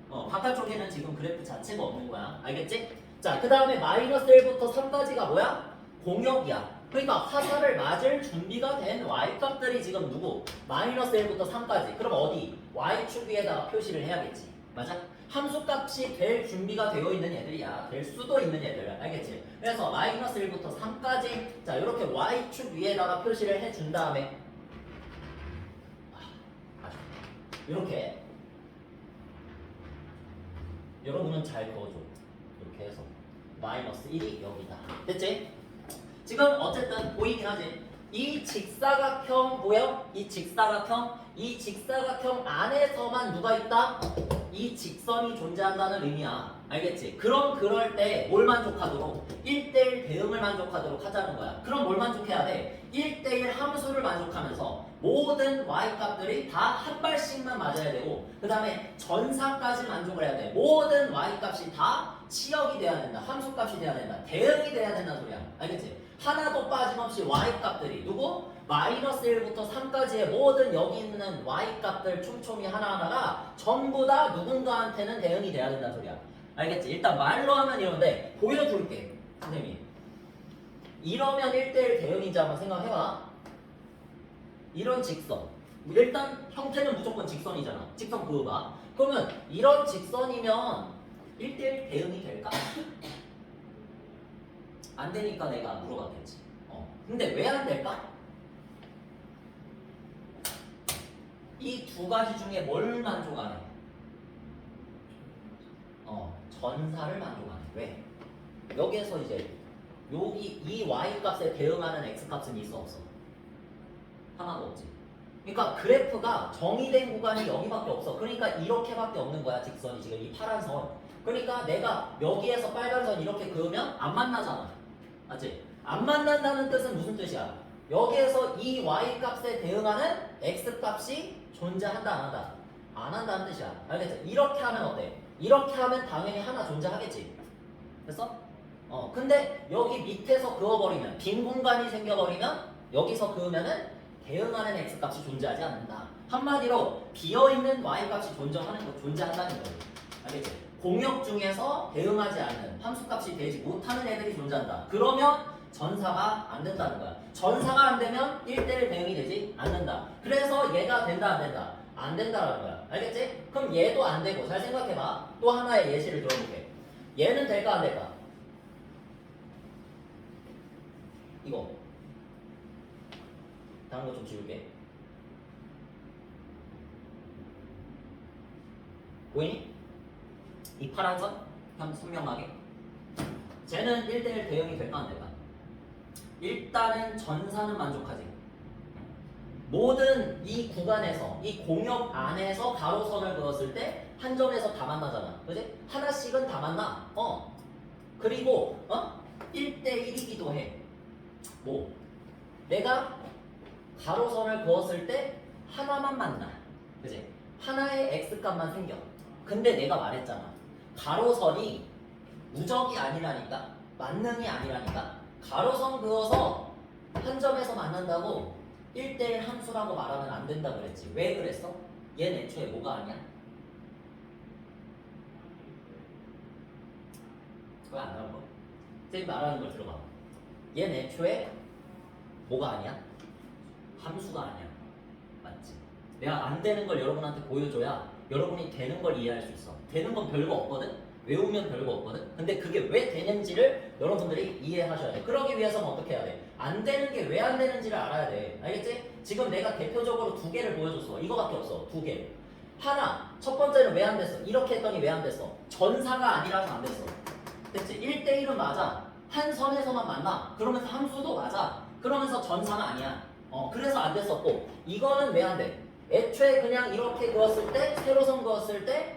바깥쪽에는 지금 그래프 자체가 없는 거야. 알겠지? 자, 그 다음에 마이너스 1부터 3까지가 뭐야? 공역이야. 그러니까 화살을 맞을 준비가 된 y값들이 지금 누구? 마이너스 1부터 3까지. 그럼 어디? y축 위에다가 표시를 해야겠지. 맞아? 함수값이 될 준비가 되어 있는 애들이야. 될 수도 있는 애들. 알겠지? 그래서 마이너스 1부터 3까지 자, 이렇게 y축 위에다가 표시를 해준 다음에 이렇게 여러분은 잘 그어줘. 이렇게 해서 마이너스 1이 여기다. 됐지? 지금 어쨌든 보이긴 하지. 이 직사각형 보여? 이 직사각형 안에서만 누가 있다? 이 직선이 존재한다는 의미야. 알겠지? 그럼 그럴 때 뭘 만족하도록? 1대1 대응을 만족하도록 하자는 거야. 그럼 뭘 만족해야 돼? 1대1 함수를 만족하면서 모든 y값들이 다 한 발씩만 맞아야 되고 그 다음에 전사까지 만족을 해야 돼. 모든 y값이 다 치역이 돼야 된다. 함수값이 돼야 된다. 대응이 돼야 된다는 소리야. 알겠지? 하나도 빠짐없이 y값들이 누구? 마이너스 1부터 3까지의 모든 여기 있는 y값들 촘촘히 하나하나가 전부 다 누군가한테는 대응이 돼야 된다는 소리야. 알겠지? 일단 말로 하면 이런데 보여줄게. 선생님이 이러면 1대1 대응인지 한번 생각해봐. 이런 직선 일단 형태는 무조건 직선이잖아. 직선 그어봐. 그러면 이런 직선이면 1대1 대응이 될까? 안 되니까 내가 물어봤겠지. 근데 왜 안 될까? 이 두 가지 중에 뭘 만족하네? 전사를 만족하네. 왜? 여기에서 이제 여기 이 y 값에 대응하는 x 값은 있어 없어? 하나도 없지. 그러니까 그래프가 정의된 구간이 여기밖에 없어. 그러니까 이렇게밖에 없는 거야. 직선이 지금 이 파란 선. 그러니까 내가 여기에서 빨간 선 이렇게 그으면 안 만나잖아. 맞지? 안 만난다는 뜻은 무슨 뜻이야? 여기에서 이 y 값에 대응하는 x 값이 존재한다 안 한다? 안 한다는 뜻이야. 알겠지? 이렇게 하면 어때? 이렇게 하면 당연히 하나 존재하겠지. 됐어? 근데 여기 밑에서 그어버리면 빈 공간이 생겨버리면 여기서 그으면은 대응하는 x 값이 존재하지 않는다. 한마디로 비어있는 y 값이 존재한다는 거지. 알겠지? 공역 중에서 대응하지 않는 함수값이 되지 못하는 애들이 존재한다. 그러면 전사가 안 된다는 거야. 전사가 안 되면 1대1 대응이 되지 않는다. 그래서 얘가 된다 안 된다? 안 된다라는 거야. 알겠지? 그럼 얘도 안 되고 잘 생각해봐. 또 하나의 예시를 들어볼게. 얘는 될까 안 될까? 이거 다른 거 좀 지울게. 보이니? 이 파란 선? 선명하게. 쟤는 1대1 대응이 될까 안 될까? 일단은 전사는 만족하지. 모든 이 구간에서 이 공역 안에서 가로선을 그었을 때 한 점에서 다 만나잖아. 그지? 하나씩은 다 만나. 그리고 1대1이기도 해. 뭐? 내가 가로선을 그었을 때 하나만 만나. 그지? 하나의 x값만 생겨. 근데 내가 말했잖아. 가로선이 무적이 아니라니까. 만능이 아니라니까. 가로선 그어서 한 점에서 만난다고 1대1 함수라고 말하면 안 된다고 그랬지. 왜 그랬어? 얘는 애초에 뭐가 아니야? 그거 안 나올 거. 선생님 말하는 걸 들어봐. 얘는 애초에 뭐가 아니야? 함수가 아니야. 맞지? 내가 안 되는 걸 여러분한테 보여줘야 여러분이 되는 걸 이해할 수 있어. 되는 건 별거 없거든? 외우면 별거 없거든? 근데 그게 왜 되는지를 여러분들이 이해하셔야 돼. 그러기 위해서는 어떻게 해야 돼? 안 되는 게 왜 안 되는지를 알아야 돼. 알겠지? 지금 내가 대표적으로 두 개를 보여줬어. 이거밖에 없어. 두 개. 하나, 첫 번째는 왜 안 됐어? 이렇게 했더니 왜 안 됐어? 전사가 아니라서 안 됐어. 됐지? 1대1은 맞아. 한 선에서만 만나. 그러면서 함수도 맞아. 그러면서 전사는 아니야. 그래서 안 됐었고, 이거는 왜 안 돼? 애초에 그냥 이렇게 그었을 때, 세로선 그었을 때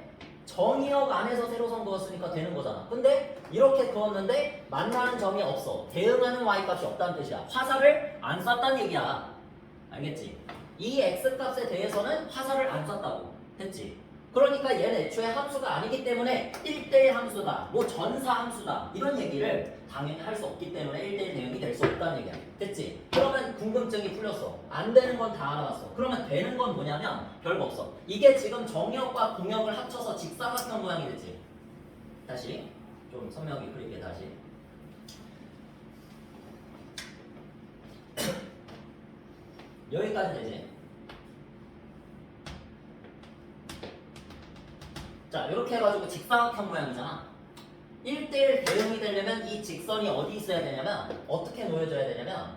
정의역 안에서 세로선 그었으니까 되는 거잖아. 근데 이렇게 그었는데 만나는 점이 없어. 대응하는 y값이 없다는 뜻이야. 화살을 안 쐈다는 얘기야. 알겠지? 이 x값에 대해서는 화살을 안 쐈다고. 됐지? 그러니까 얘는 애초에 함수가 아니기 때문에 1대1 함수다, 뭐 전사 함수다, 이런 얘기를 당연히 할 수 없기 때문에 1대1 대응이 될 수 없다는 얘기야. 됐지? 그러면 궁금증이 풀렸어. 안 되는 건 다 알아봤어. 그러면 되는 건 뭐냐면 별거 없어. 이게 지금 정역과 공역을 합쳐서 직사각형 모양이 됐지. 다시 좀 선명하게 그릴게. 다시 여기까지 되지. 자, 이렇게 해가지고 직사각형 모양이잖아. 1대1 대응이 되려면 이 직선이 어디 있어야 되냐면 어떻게 놓여져야 되냐면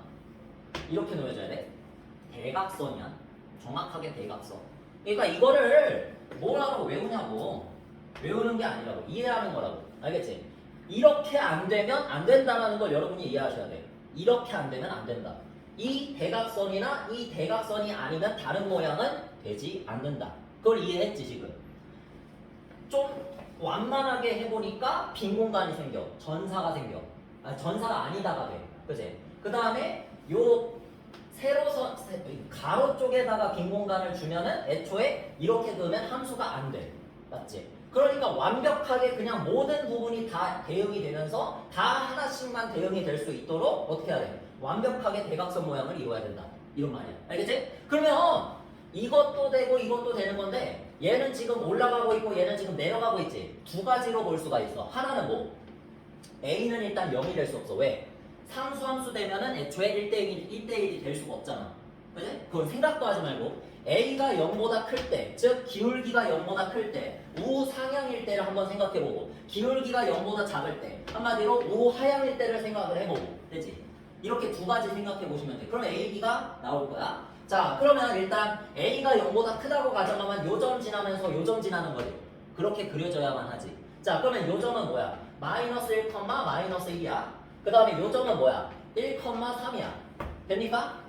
이렇게 놓여져야 돼. 대각선이야. 정확하게 대각선. 그러니까 이거를 뭐라고 외우냐고. 외우는 게 아니라고. 이해하는 거라고. 알겠지? 이렇게 안 되면 안 된다는 걸 여러분이 이해하셔야 돼. 이렇게 안 되면 안 된다. 이 대각선이나 이 대각선이 아니면 다른 모양은 되지 않는다. 그걸 이해했지 지금? 좀 완만하게 해보니까 빈 공간이 생겨. 전사가 생겨. 전사가 아니다가 돼. 그치? 그 다음에 요 세로선, 가로 쪽에다가 빈 공간을 주면은 애초에 이렇게 그으면 함수가 안 돼. 맞지? 그러니까 완벽하게 그냥 모든 부분이 다 대응이 되면서 다 하나씩만 대응이 될 수 있도록 어떻게 해야 돼? 완벽하게 대각선 모양을 이루어야 된다. 이런 말이야. 알겠지? 그러면 이것도 되고 이것도 되는 건데 얘는 지금 올라가고 있고 얘는 지금 내려가고 있지. 두 가지로 볼 수가 있어. 하나는 뭐? A는 일단 0이 될 수 없어. 왜? 상수함수 되면은 애초에 1대1이 될 수가 없잖아. 그지? 그건 생각도 하지 말고 A가 0보다 클 때, 즉 기울기가 0보다 클 때, 우상향일 때를 한번 생각해보고 기울기가 0보다 작을 때, 한마디로 우하향일 때를 생각을 해보고 되지? 이렇게 두 가지 생각해보시면 돼. 그럼 A, B가 나올 거야. 자, 그러면 일단 A가 0보다 크다고 가정하면 요 점 지나면서 요 점 지나는 거지. 그렇게 그려져야만 하지. 자, 그러면 요 점은 뭐야? 마이너스 1, 마이너스 1이야. 그 다음에 요 점은 뭐야? 1, 3이야. 됩니까?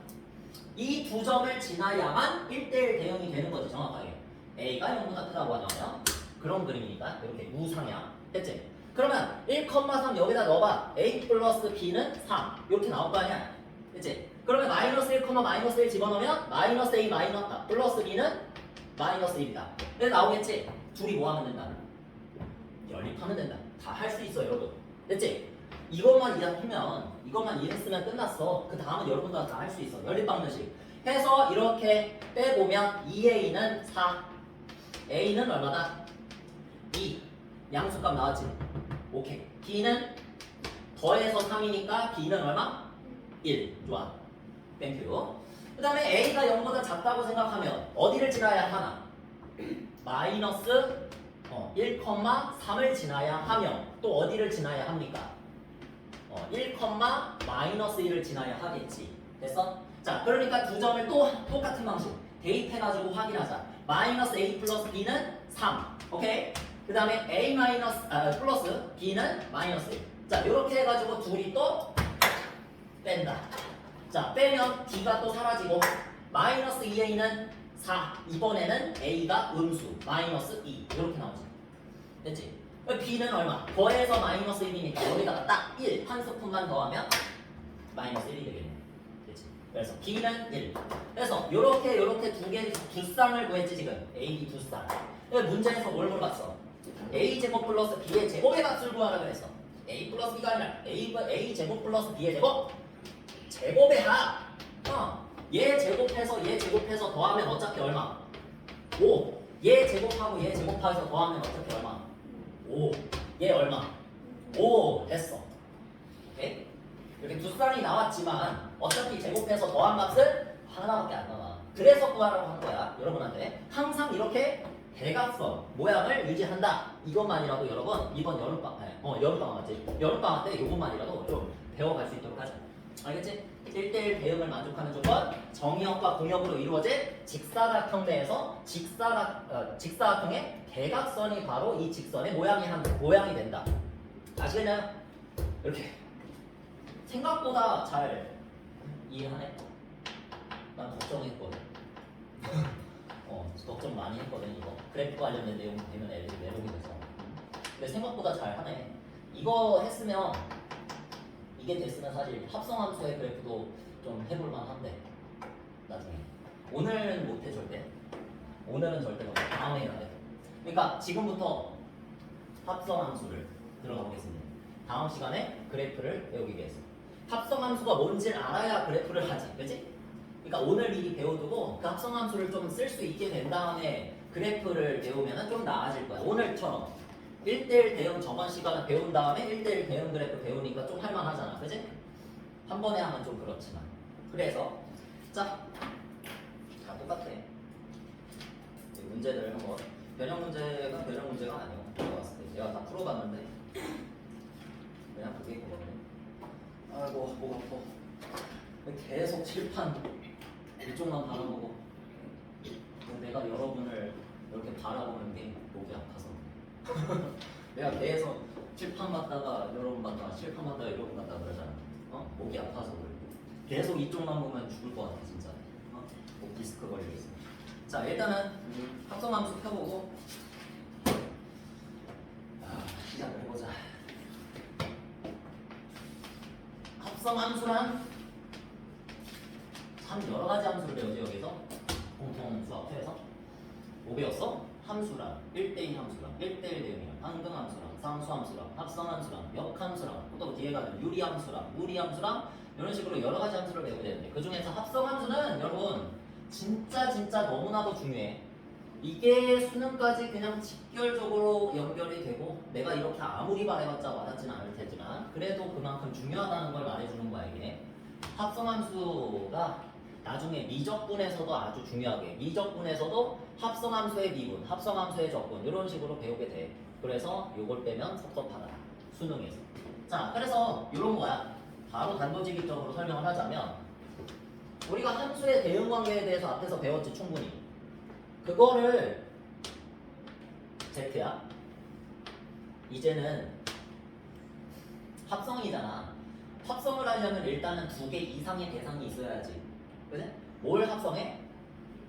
이 두 점을 지나야만 1대1 대응이 되는 거지, 정확하게. A가 0보다 크다고 하자면 그런 그림이니까 이렇게 우상향. 됐지? 그러면 1, 3 여기다 넣어봐. A 플러스 B는 3 이렇게 나올 거 아니야? 됐지? 그러면 마이너스 1, 마이너스 1 집어넣으면 마이너스 A 마이너스 플러스 B는 마이너스 1이다. 그래서 나오겠지? 둘이 뭐 하면 된다? 연립하면 된다. 다 할 수 있어, 여러분. 됐지? 이것만 이해했으면 끝났어. 그 다음은 여러분도 다 할 수 있어. 연립 방정식. 해서 이렇게 빼보면 2A는 4. A는 얼마다? 2. 양수값 나왔지? 오케이. B는 더해서 3이니까 B는 얼마? 1. 좋아. 땡큐. 그 다음에 A가 0보다 작다고 생각하면 어디를 지나야 하나? 마이너스 1, 3을 지나야 하며 또 어디를 지나야 합니까? 1, 마이너스 1을 지나야 하겠지. 됐어? 자, 그러니까 두 점을 또 똑같은 방식 대입해가지고 확인하자. 마이너스 A 플러스 B는 3. 오케이? 그 다음에 A 플러스 B는 마이너스 1. 자, 이렇게 해가지고 둘이 또 뺀다. 자, 빼면 D가 또 사라지고 마이너스 2A는 4. 이번에는 A가 음수 마이너스 2 이렇게 나오지. 됐지? B는 얼마? 더해서 마이너스 1이니까 여기다가 딱 1 한 스푼만 더하면 마이너스 1이 되겠네. 됐지? 그래서 B는 1. 그래서 요렇게 두 쌍을 구했지 지금. A, B 두 쌍. 문제에서 뭘 물어봤어? A 제곱 플러스 B의 제곱의 값을 구하라 그랬어. A 플러스 B가 아니라 A 제곱 플러스 B의 제곱. 제곱의 합. 얘 제곱해서 더하면 어차피 얼마? 5. 얘 제곱하고 얘 제곱해서 더하면 어차피 얼마? 5. 얘 얼마? 5 됐어. 오케이? 이렇게 두 쌍이 나왔지만 어차피 제곱해서 더한 값은 하나밖에 안 나와. 그래서 구하라고 한 거야. 여러분한테 항상 이렇게 대각선 모양을 유지한다. 이것만이라도 여러분 이번 여름방학 맞지? 여름방학 때 이것만이라도 좀 배워갈 수 있도록 하자. 알겠지? 1대1 대응을 만족하는 조건, 정의역과 공역으로 이루어진 직사각형 내에서 직사각형의 대각선이 바로 이 직선의 모양이 된다. 아시겠나요? 이렇게 생각보다 잘 이해하네. 난 걱정했거든. 걱정 많이 했거든. 이거 그래프 관련된 내용 되면 애들이 매력이 돼서. 근데 생각보다 잘 하네. 이거 했으면 이게 됐으면 사실 합성함수의 그래프도 좀 해볼만 한데 나중에. 오늘은 못해 절대. 오늘은 절대 못해. 다음에 해야 돼. 그러니까 지금부터 합성함수를 들어가 보겠습니다. 다음 시간에 그래프를 배우기 위해서. 합성함수가 뭔지를 알아야 그래프를 하지. 그치? 그러니까 오늘 미리 배워두고 그 합성함수를 좀 쓸 수 있게 된 다음에 그래프를 배우면 좀 나아질 거야. 오늘처럼 1대1 대응 저번 시간에 배운 다음에 1대1 대응 그래프 배우니까 좀 할만하잖아. 그치? 한 번에 하면 좀 그렇지만. 그래서 자, 다 똑같아. 이 문제들 한번 변형 문제가 아니고 내가 봤을 때 내가 다 풀어봤는데 그냥 그게 그거네. 아이고 목 아파. 계속 칠판 이쪽만 바라보고 내가 여러분을 이렇게 바라보는 게 목이 아파서 내가 계속 칠판 봤다가 여러분 봤다가 칠판 봤다가 여러분 봤다가 그러잖아. 목이 아파서 그래. 계속 이쪽만 보면 죽을 것 같아 진짜. 목 디스크 걸리겠어. 자, 일단은 합성함수 펴보고 시작을 해보자. 합성함수란 참 여러 가지 함수를 배우지 여기서 공통 수학회에서 뭐 배웠어? 함수랑 1대2 함수랑 1대1 대응이랑 항등함수랑 상수함수랑 합성함수랑 역함수랑 또 뒤에 가면 유리함수랑 무리함수랑 이런 식으로 여러 가지 함수를 배우게 되는데 그 중에서 합성함수는 여러분 진짜 너무나도 중요해. 이게 수능까지 그냥 직결적으로 연결이 되고 내가 이렇게 아무리 말해봤자 와닿지는 않을 테지만 그래도 그만큼 중요하다는 걸 말해주는 거야. 이게 합성함수가 나중에 미적분에서도 아주 중요하게 미적분에서도 합성함수의 미분, 합성함수의 적분 이런 식으로 배우게 돼. 그래서 요걸 빼면 섭섭하다 수능에서. 자, 그래서 이런 거야. 바로 단도직입적으로 설명을 하자면 우리가 함수의 대응 관계에 대해서 앞에서 배웠지 충분히. 그거를 Z야. 이제는 합성이잖아. 합성을 하려면 일단은 2개 이상의 대상이 있어야지. 그래? 뭘 합성해?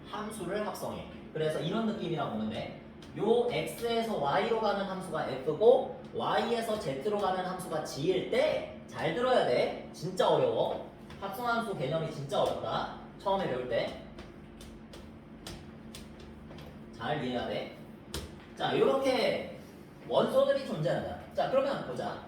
함수를 합성해. 그래서 이런 느낌이라고 보면 돼. 요 x에서 y로 가는 함수가 f고 y에서 z로 가는 함수가 g일 때 잘 들어야 돼. 진짜 어려워. 합성함수 개념이 진짜 어렵다. 처음에 배울 때. 잘 이해해야 돼. 자, 이렇게 원소들이 존재한다. 자, 그러면 보자.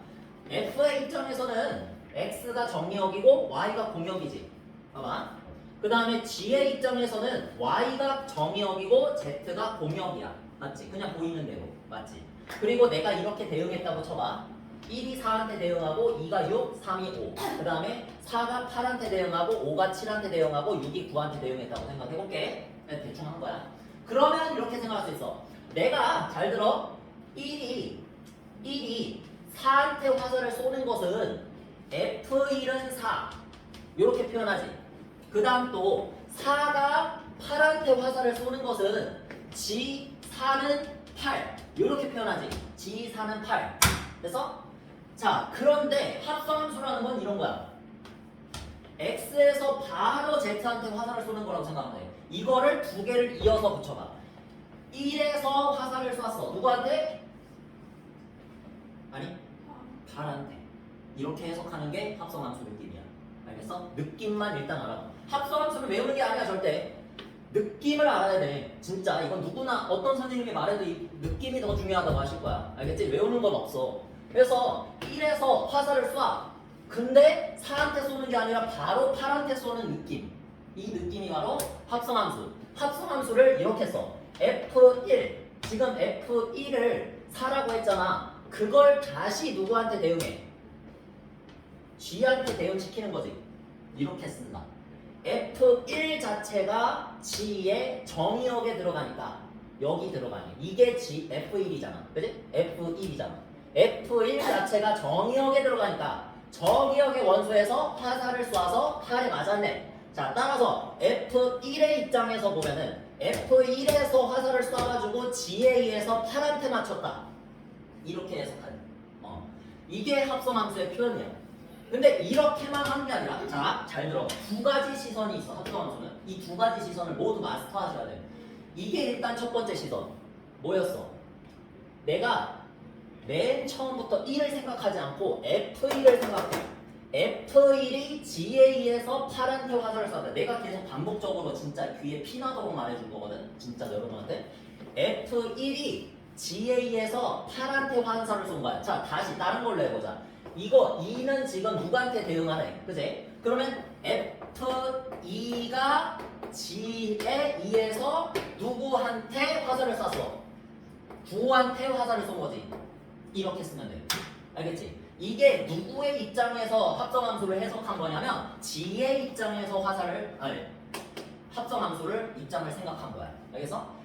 f의 입장에서는 x가 정의역이고 y가 공역이지. 봐봐. 그 다음에 g의 입장에서는 y가 정의역이고 z가 공역이야. 맞지? 그냥 보이는 대로. 맞지? 그리고 내가 이렇게 대응했다고 쳐봐. 1이 4한테 대응하고 2가 6, 3이 5. 그 다음에 4가 8한테 대응하고 5가 7한테 대응하고 6이 9한테 대응했다고 생각해볼게. 대충 한 거야. 그러면 이렇게 생각할 수 있어. 내가 잘 들어. 1이 4한테 화살을 쏘는 것은 F1은 4 이렇게 표현하지. 그 다음 또 4가 8한테 화살을 쏘는 것은 G4는 8 이렇게 표현하지. G4는 8 됐어? 자, 그런데 합성함수라는 건 이런 거야. X에서 바로 Z한테 화살을 쏘는 거라고 생각하면 돼. 이거를 2개를 이어서 붙여봐. 1에서 화살을 쐈어. 누구한테? 아니, 8한테. 이렇게 해석하는 게 합성함수 느낌이야. 알겠어? 느낌만 일단 알아. 합성함수를 외우는 게 아니야 절대. 느낌을 알아야 돼. 진짜 이건 누구나 어떤 선생님이 말해도 이 느낌이 더 중요하다고 하실 거야. 알겠지? 외우는 건 없어. 그래서 1에서 화살을 쏴. 근데 4한테 쏘는 게 아니라 바로 8한테 쏘는 느낌. 이 느낌이 바로 합성함수. 합성함수를 이렇게 써. F1. 지금 F1을 4라고 했잖아. 그걸 다시 누구한테 대응해? G한테 대응시키는 거지. 이렇게 쓴다. F1 자체가 G의 정의역에 들어가니까 여기 들어가니. 이게 G, F1이잖아. 그지? F1이잖아. F1 자체가 정의역에 들어가니까 정의역의 원소에서 화살을 쏴서 8에 맞았네. 자, 따라서 F1의 입장에서 보면은 F1에서 화살을 쏴가지고 G에 의해서 8한테 맞췄다. 이렇게 해석하는. 이게 합성함수의 표현이야. 근데 이렇게만 하는 게 아니라, 자, 잘 들어. 2가지 시선이 있어, 합성함수는. 이 2가지 시선을 모두 마스터하셔야 돼. 이게 일단 첫 번째 시선. 뭐였어? 내가 맨 처음부터 1을 생각하지 않고 F1을 생각해. F1이 G에 의해서 8한테 화살을 쐈다. 내가 계속 반복적으로 진짜 귀에 피나도록 말해줄 거거든. 진짜 여러분한테. F1이 G에 의해서 8한테 화살을 쏜 거야. 자, 다시 다른 걸로 해보자. 이거 2는 지금 누구한테 대응하네. 그지? 그러면 F2가 G에 의해서 누구한테 화살을 쐈어? 9한테 화살을 쏜 거지. 이렇게 쓰면 돼. 알겠지? 이게 누구의 입장에서 합성함수를 해석한 거냐면 G의 입장에서 합성함수를 입장을 생각한 거야. 알겠어?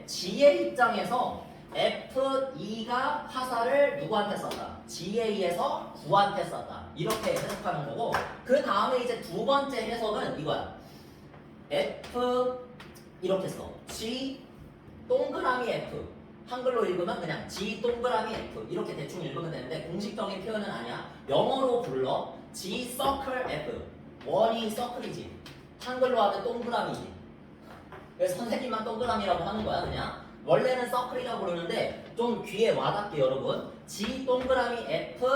G의 입장에서 F2가 화살을 누구한테 쐈다? G에 의해서 9한테 쐈다. 이렇게 해석하는 거고, 그 다음에 이제 두 번째 해석은 이거야. F 이렇게 써. G 동그라미 F. 한글로 읽으면 그냥 G 동그라미 F 이렇게 대충 읽으면 되는데 공식적인 표현은 아니야. 영어로 불러. G 서클 F. 원이 서클이지. 한글로 하면 동그라미지. 그래서 선생님만 동그라미라고 하는 거야 그냥. 원래는 서클이라고 부르는데 좀 귀에 와닿게 여러분. G 동그라미 F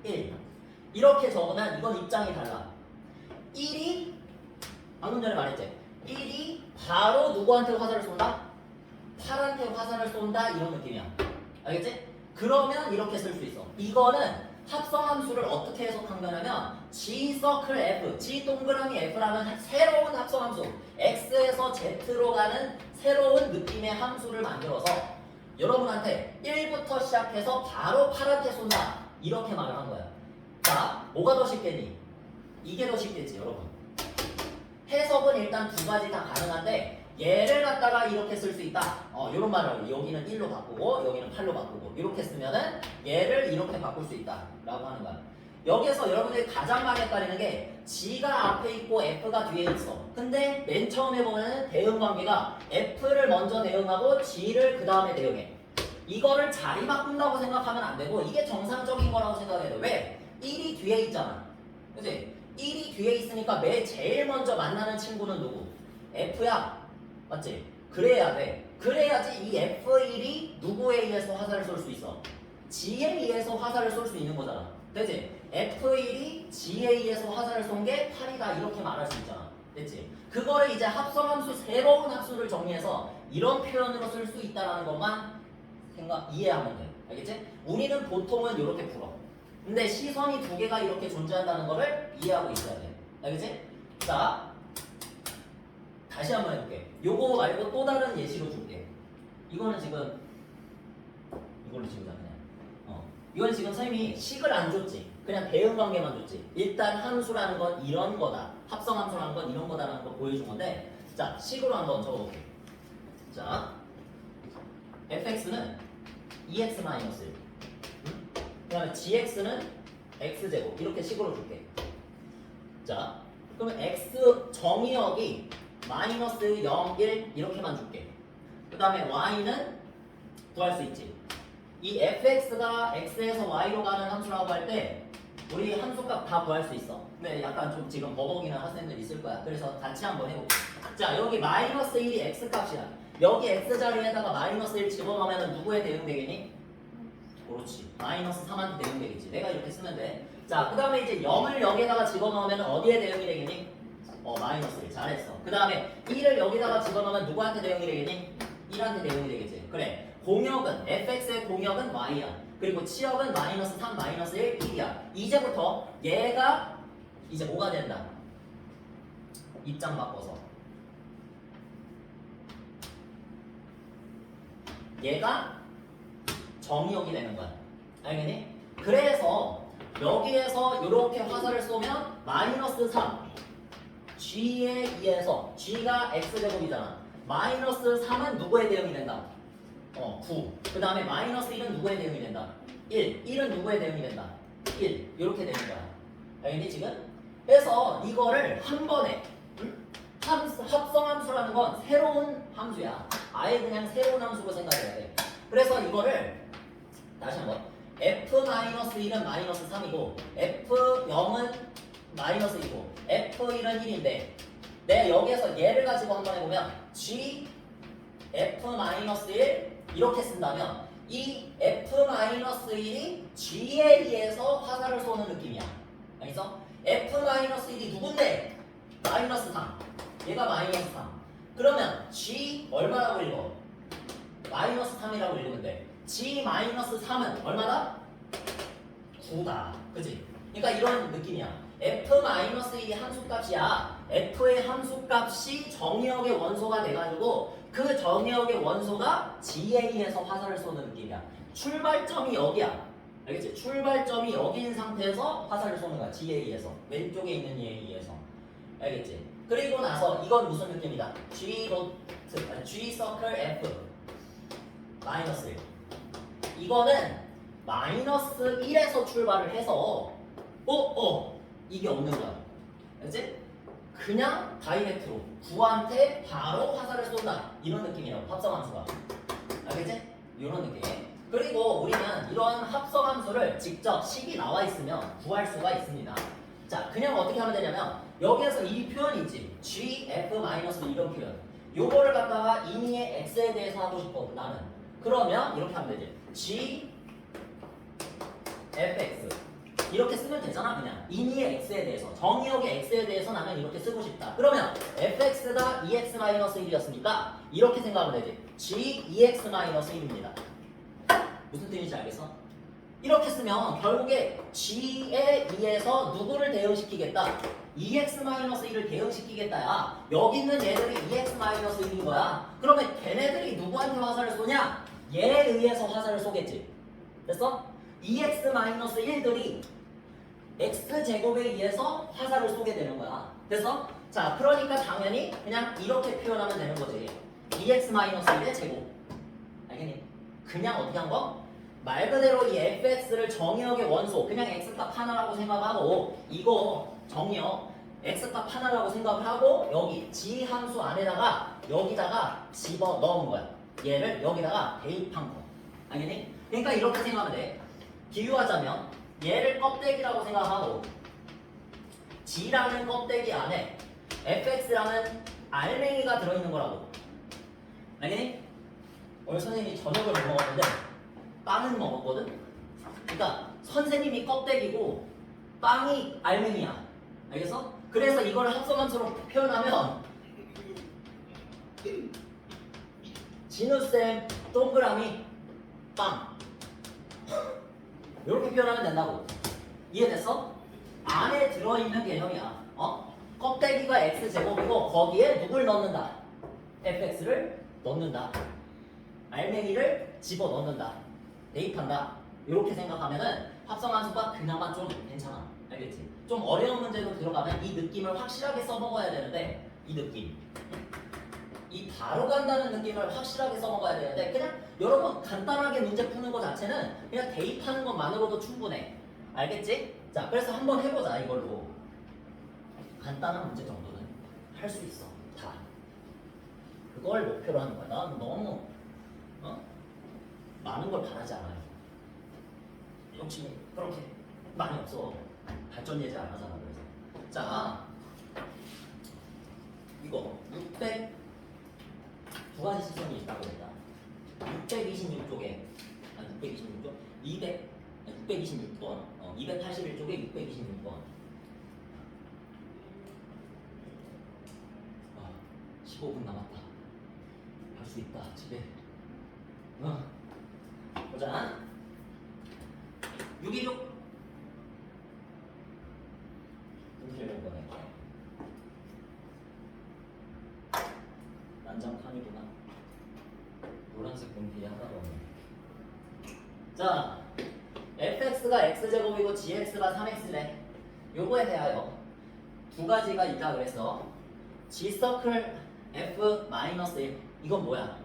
1 이렇게 적으면 이건 입장이 달라. 1이 방금 전에 말했지. 1이 바로 누구한테 화살을 쏜다? 8한테 화살을 쏜다 이런 느낌이야. 알겠지? 그러면 이렇게 쓸 수 있어. 이거는 합성함수를 어떻게 해석한 거냐면 G 서클 F, G 동그라미 F라는 새로운 합성함수 X에서 Z로 가는 새로운 느낌의 함수를 만들어서 여러분한테 1부터 시작해서 바로 8한테 쏜다 이렇게 말을 한 거야. 자, 뭐가 더 쉽겠니? 이게 더 쉽겠지 여러분. 해석은 일단 두 가지 다 가능한데 얘를 갖다가 이렇게 쓸 수 있다. 이런 말을 하고 여기는 1로 바꾸고 여기는 8로 바꾸고 이렇게 쓰면은 얘를 이렇게 바꿀 수 있다 라고 하는 거야. 여기에서 여러분들이 가장 많이 헷갈리는 게 G가 앞에 있고 F가 뒤에 있어. 근데 맨 처음에 보면은 대응 관계가 F를 먼저 대응하고 G를 그 다음에 대응해. 이거를 자리 바꾼다고 생각하면 안 되고 이게 정상적인 거라고 생각해야 돼. 왜? 1이 뒤에 있잖아. 그치? 1이 뒤에 있으니까 제일 먼저 만나는 친구는 누구? F야. 맞지? 그래야 돼. 그래야지 이 F1이 누구에 의해서 화살을 쏠 수 있어? G에 의해서 화살을 쏠 수 있는 거잖아. 그치? F1이 G에 의해서 화살을 쏜 게 8이다 이렇게 말할 수 있잖아. 됐지? 그거를 이제 합성함수 새로운 함수를 정리해서 이런 표현으로 쓸 수 있다는 것만 이해하면 돼. 알겠지? 우리는 보통은 이렇게 풀어. 근데 시선이 두 개가 이렇게 존재한다는 거를 이해하고 있어야 돼. 알겠지? 자, 다시 한번 해볼게. 요거 말고 또 다른 예시로 줄게. 이거는 지금 이걸로 지우자 그냥. 이건 지금 선생님이 식을 안 줬지. 그냥 대응 관계만 줬지. 일단 함수라는 건 이런 거다. 합성 함수라는 건 이런 거다라는 거 보여준 건데, 자 식으로 한번 적어볼게. 자, fx는 2x-1. 그 다음에 gx는 x제곱. 이렇게 식으로 줄게. 자, 그러면 x 정의역이 마이너스 0, 1 이렇게만 줄게. 그 다음에 y는 구할 수 있지. 이 fx가 x에서 y로 가는 함수라고 할 때 우리 함수값 다 구할 수 있어. 근데 약간 좀 지금 버벅이는 학생들 있을 거야. 그래서 같이 한번 해볼게. 자, 여기 마이너스 1이 x값이야. 여기 x 자리에다가 마이너스 1 집어넣으면 누구에 대응되겠니? 그렇지. 마이너스 3한테 대응되겠지. 내가 이렇게 쓰면 돼. 자, 그 다음에 이제 0을 여기에다가 집어넣으면 어디에 대응이 되겠니? 마이너스 1. 잘했어. 그 다음에 1을 여기다가 집어넣으면 누구한테 대응이 되겠니? 1한테 대응이 되겠지. 그래. 공역은 fx의 공역은 y야. 그리고 치역은 마이너스 3, 마이너스 1, 1이야. 이제부터 얘가 이제 뭐가 된다? 입장 바꿔서 얘가 정의역이 되는 거야. 알겠니? 그래서 여기에서 이렇게 화살을 쏘면 마이너스 3 g에 의해서 g가 x제곱이잖아. 마이너스 3은 누구에 대응이 된다? 9. 그 다음에 마이너스 1은 누구에 대응이 된다? 1. 1은 누구에 대응이 된다? 1. 이렇게 되는 거야. 알겠니 지금? 그래서 이거를 한 번에 합성함수라는 건 새로운 함수야. 아예 그냥 새로운 함수로 생각해야 돼. 그래서 이거를 다시 한번 f-1은 마이너스 3이고 f0은 마이너스 2고 f1은 1인데 내가 여기에서 얘를 가지고 한번 해보면 g f-1 이렇게 쓴다면 이 f-1이 g에 의해서 화살을 쏘는 느낌이야. 알겠어? f-1이 누군데? 마이너스 3. 얘가 마이너스 3. 그러면 g 얼마라고 읽어? 마이너스 3이라고 읽으면 돼. g 마이너스 3은 얼마다? 9다. 그치? 그러니까 이런 느낌이야. f-1이 함수값이야. f의 함수값이 정의역의 원소가 돼가지고 그 정의역의 원소가 g에 의해서 화살을 쏘는 느낌이야. 출발점이 여기야. 알겠지? 출발점이 여기인 상태에서 화살을 쏘는 거야. g에 의해서. 왼쪽에 있는 얘에 의해서. 알겠지? 그리고 나서 이건 무슨 느낌이다? g 서클 f 마이너스 1. 이거는 마이너스 1에서 출발을 해서 이게 없는 거야. 알겠지? 그냥 다이렉트로 9한테 바로 화살을 쏜다. 이런 느낌이라고 합성함수가. 알겠지? 이런 느낌. 그리고 우리는 이런 합성함수를 직접 식이 나와 있으면 구할 수가 있습니다. 자, 그냥 어떻게 하면 되냐면 여기에서 이 표현이 있지. gf- 이런 표현. 요거를 갖다가 인위의 x에 대해서 하고 싶어 나는. 그러면 이렇게 하면 되지. g fx 이렇게 쓰면 되잖아. 그냥 인위의 x에 대해서 정의역의 x에 대해서 나는 이렇게 쓰고 싶다. 그러면 fx가 2x-1이었으니까 이렇게 생각하면 되지. g 2x-1입니다. 무슨 뜻인지 알겠어? 이렇게 쓰면 결국에 g에 의해서 누구를 대응시키겠다? 2x-1을 대응시키겠다야. 여기 있는 얘들이 2x-1인 거야. 그러면 걔네들이 누구한테 화살을 쏘냐? 얘에 의해서 화살을 쏘겠지. 됐어? 2x-1들이 x제곱에 의해서 화살을 쏘게 되는 거야. 됐어? 자, 그러니까 당연히 그냥 이렇게 표현하면 되는 거지. 2x-1의 제곱. 알겠니? 그냥 어떻게 한 거? 말 그대로 이 fx를 정의역의 원소 그냥 x값 하나라고 생각하고 이거 정의역 x값 하나라고 생각을 하고 여기 g 함수 안에다가 여기다가 집어 넣은 거야. 얘를 여기다가 대입한 거. 알겠니? 그러니까 이렇게 생각하면 돼. 비유하자면 얘를 껍데기라고 생각하고 g라는 껍데기 안에 fx라는 알맹이가 들어있는 거라고. 알겠니? 오늘 선생님이 저녁을 못 먹었는데 빵은 먹었거든? 그러니까 선생님이 껍데기고 빵이 알맹이야. 알겠어? 그래서 이걸 합성함수로 표현하면 진우쌤 동그라미 빵 이렇게 표현하면 된다고. 이해됐어? 안에 들어있는 개념이야. 껍데기가 x제곱이고 거기에 누굴 넣는다? fx를 넣는다. 알맹이를 집어넣는다. 대입한다. 이렇게 생각하면은 합성함수가 그나마 좀 괜찮아. 알겠지? 좀 어려운 문제로 들어가면 이 느낌을 확실하게 써먹어야 되는데 이 느낌 이 바로 간다는 느낌을 확실하게 써먹어야 되는데 그냥 여러분 간단하게 문제 푸는 거 자체는 그냥 대입하는 것만으로도 충분해. 알겠지? 자, 그래서 한번 해보자. 이걸로 간단한 문제 정도는 할 수 있어. 다 그걸 목표로 하는 거야. 난 너무 많은 걸 바라지 않아요. 욕심이 그렇게 많이 없어. 발전 예제 안 하잖아. 그래서 자, 이거 600 두 가지 시선이 있다고 했다. 626쪽에 626쪽 626번 281쪽에 626번 15분 남았다. 할 수 있다. 집에 보자. 626 분필을 꺼내. 난장판이구나. 노란색 분필이 하나도 없네. 자, fx가 x제곱이고 gx가 3x래. 요거에 대하여 두 가지가 있다 그랬어. g서클 f-1 이건 뭐야?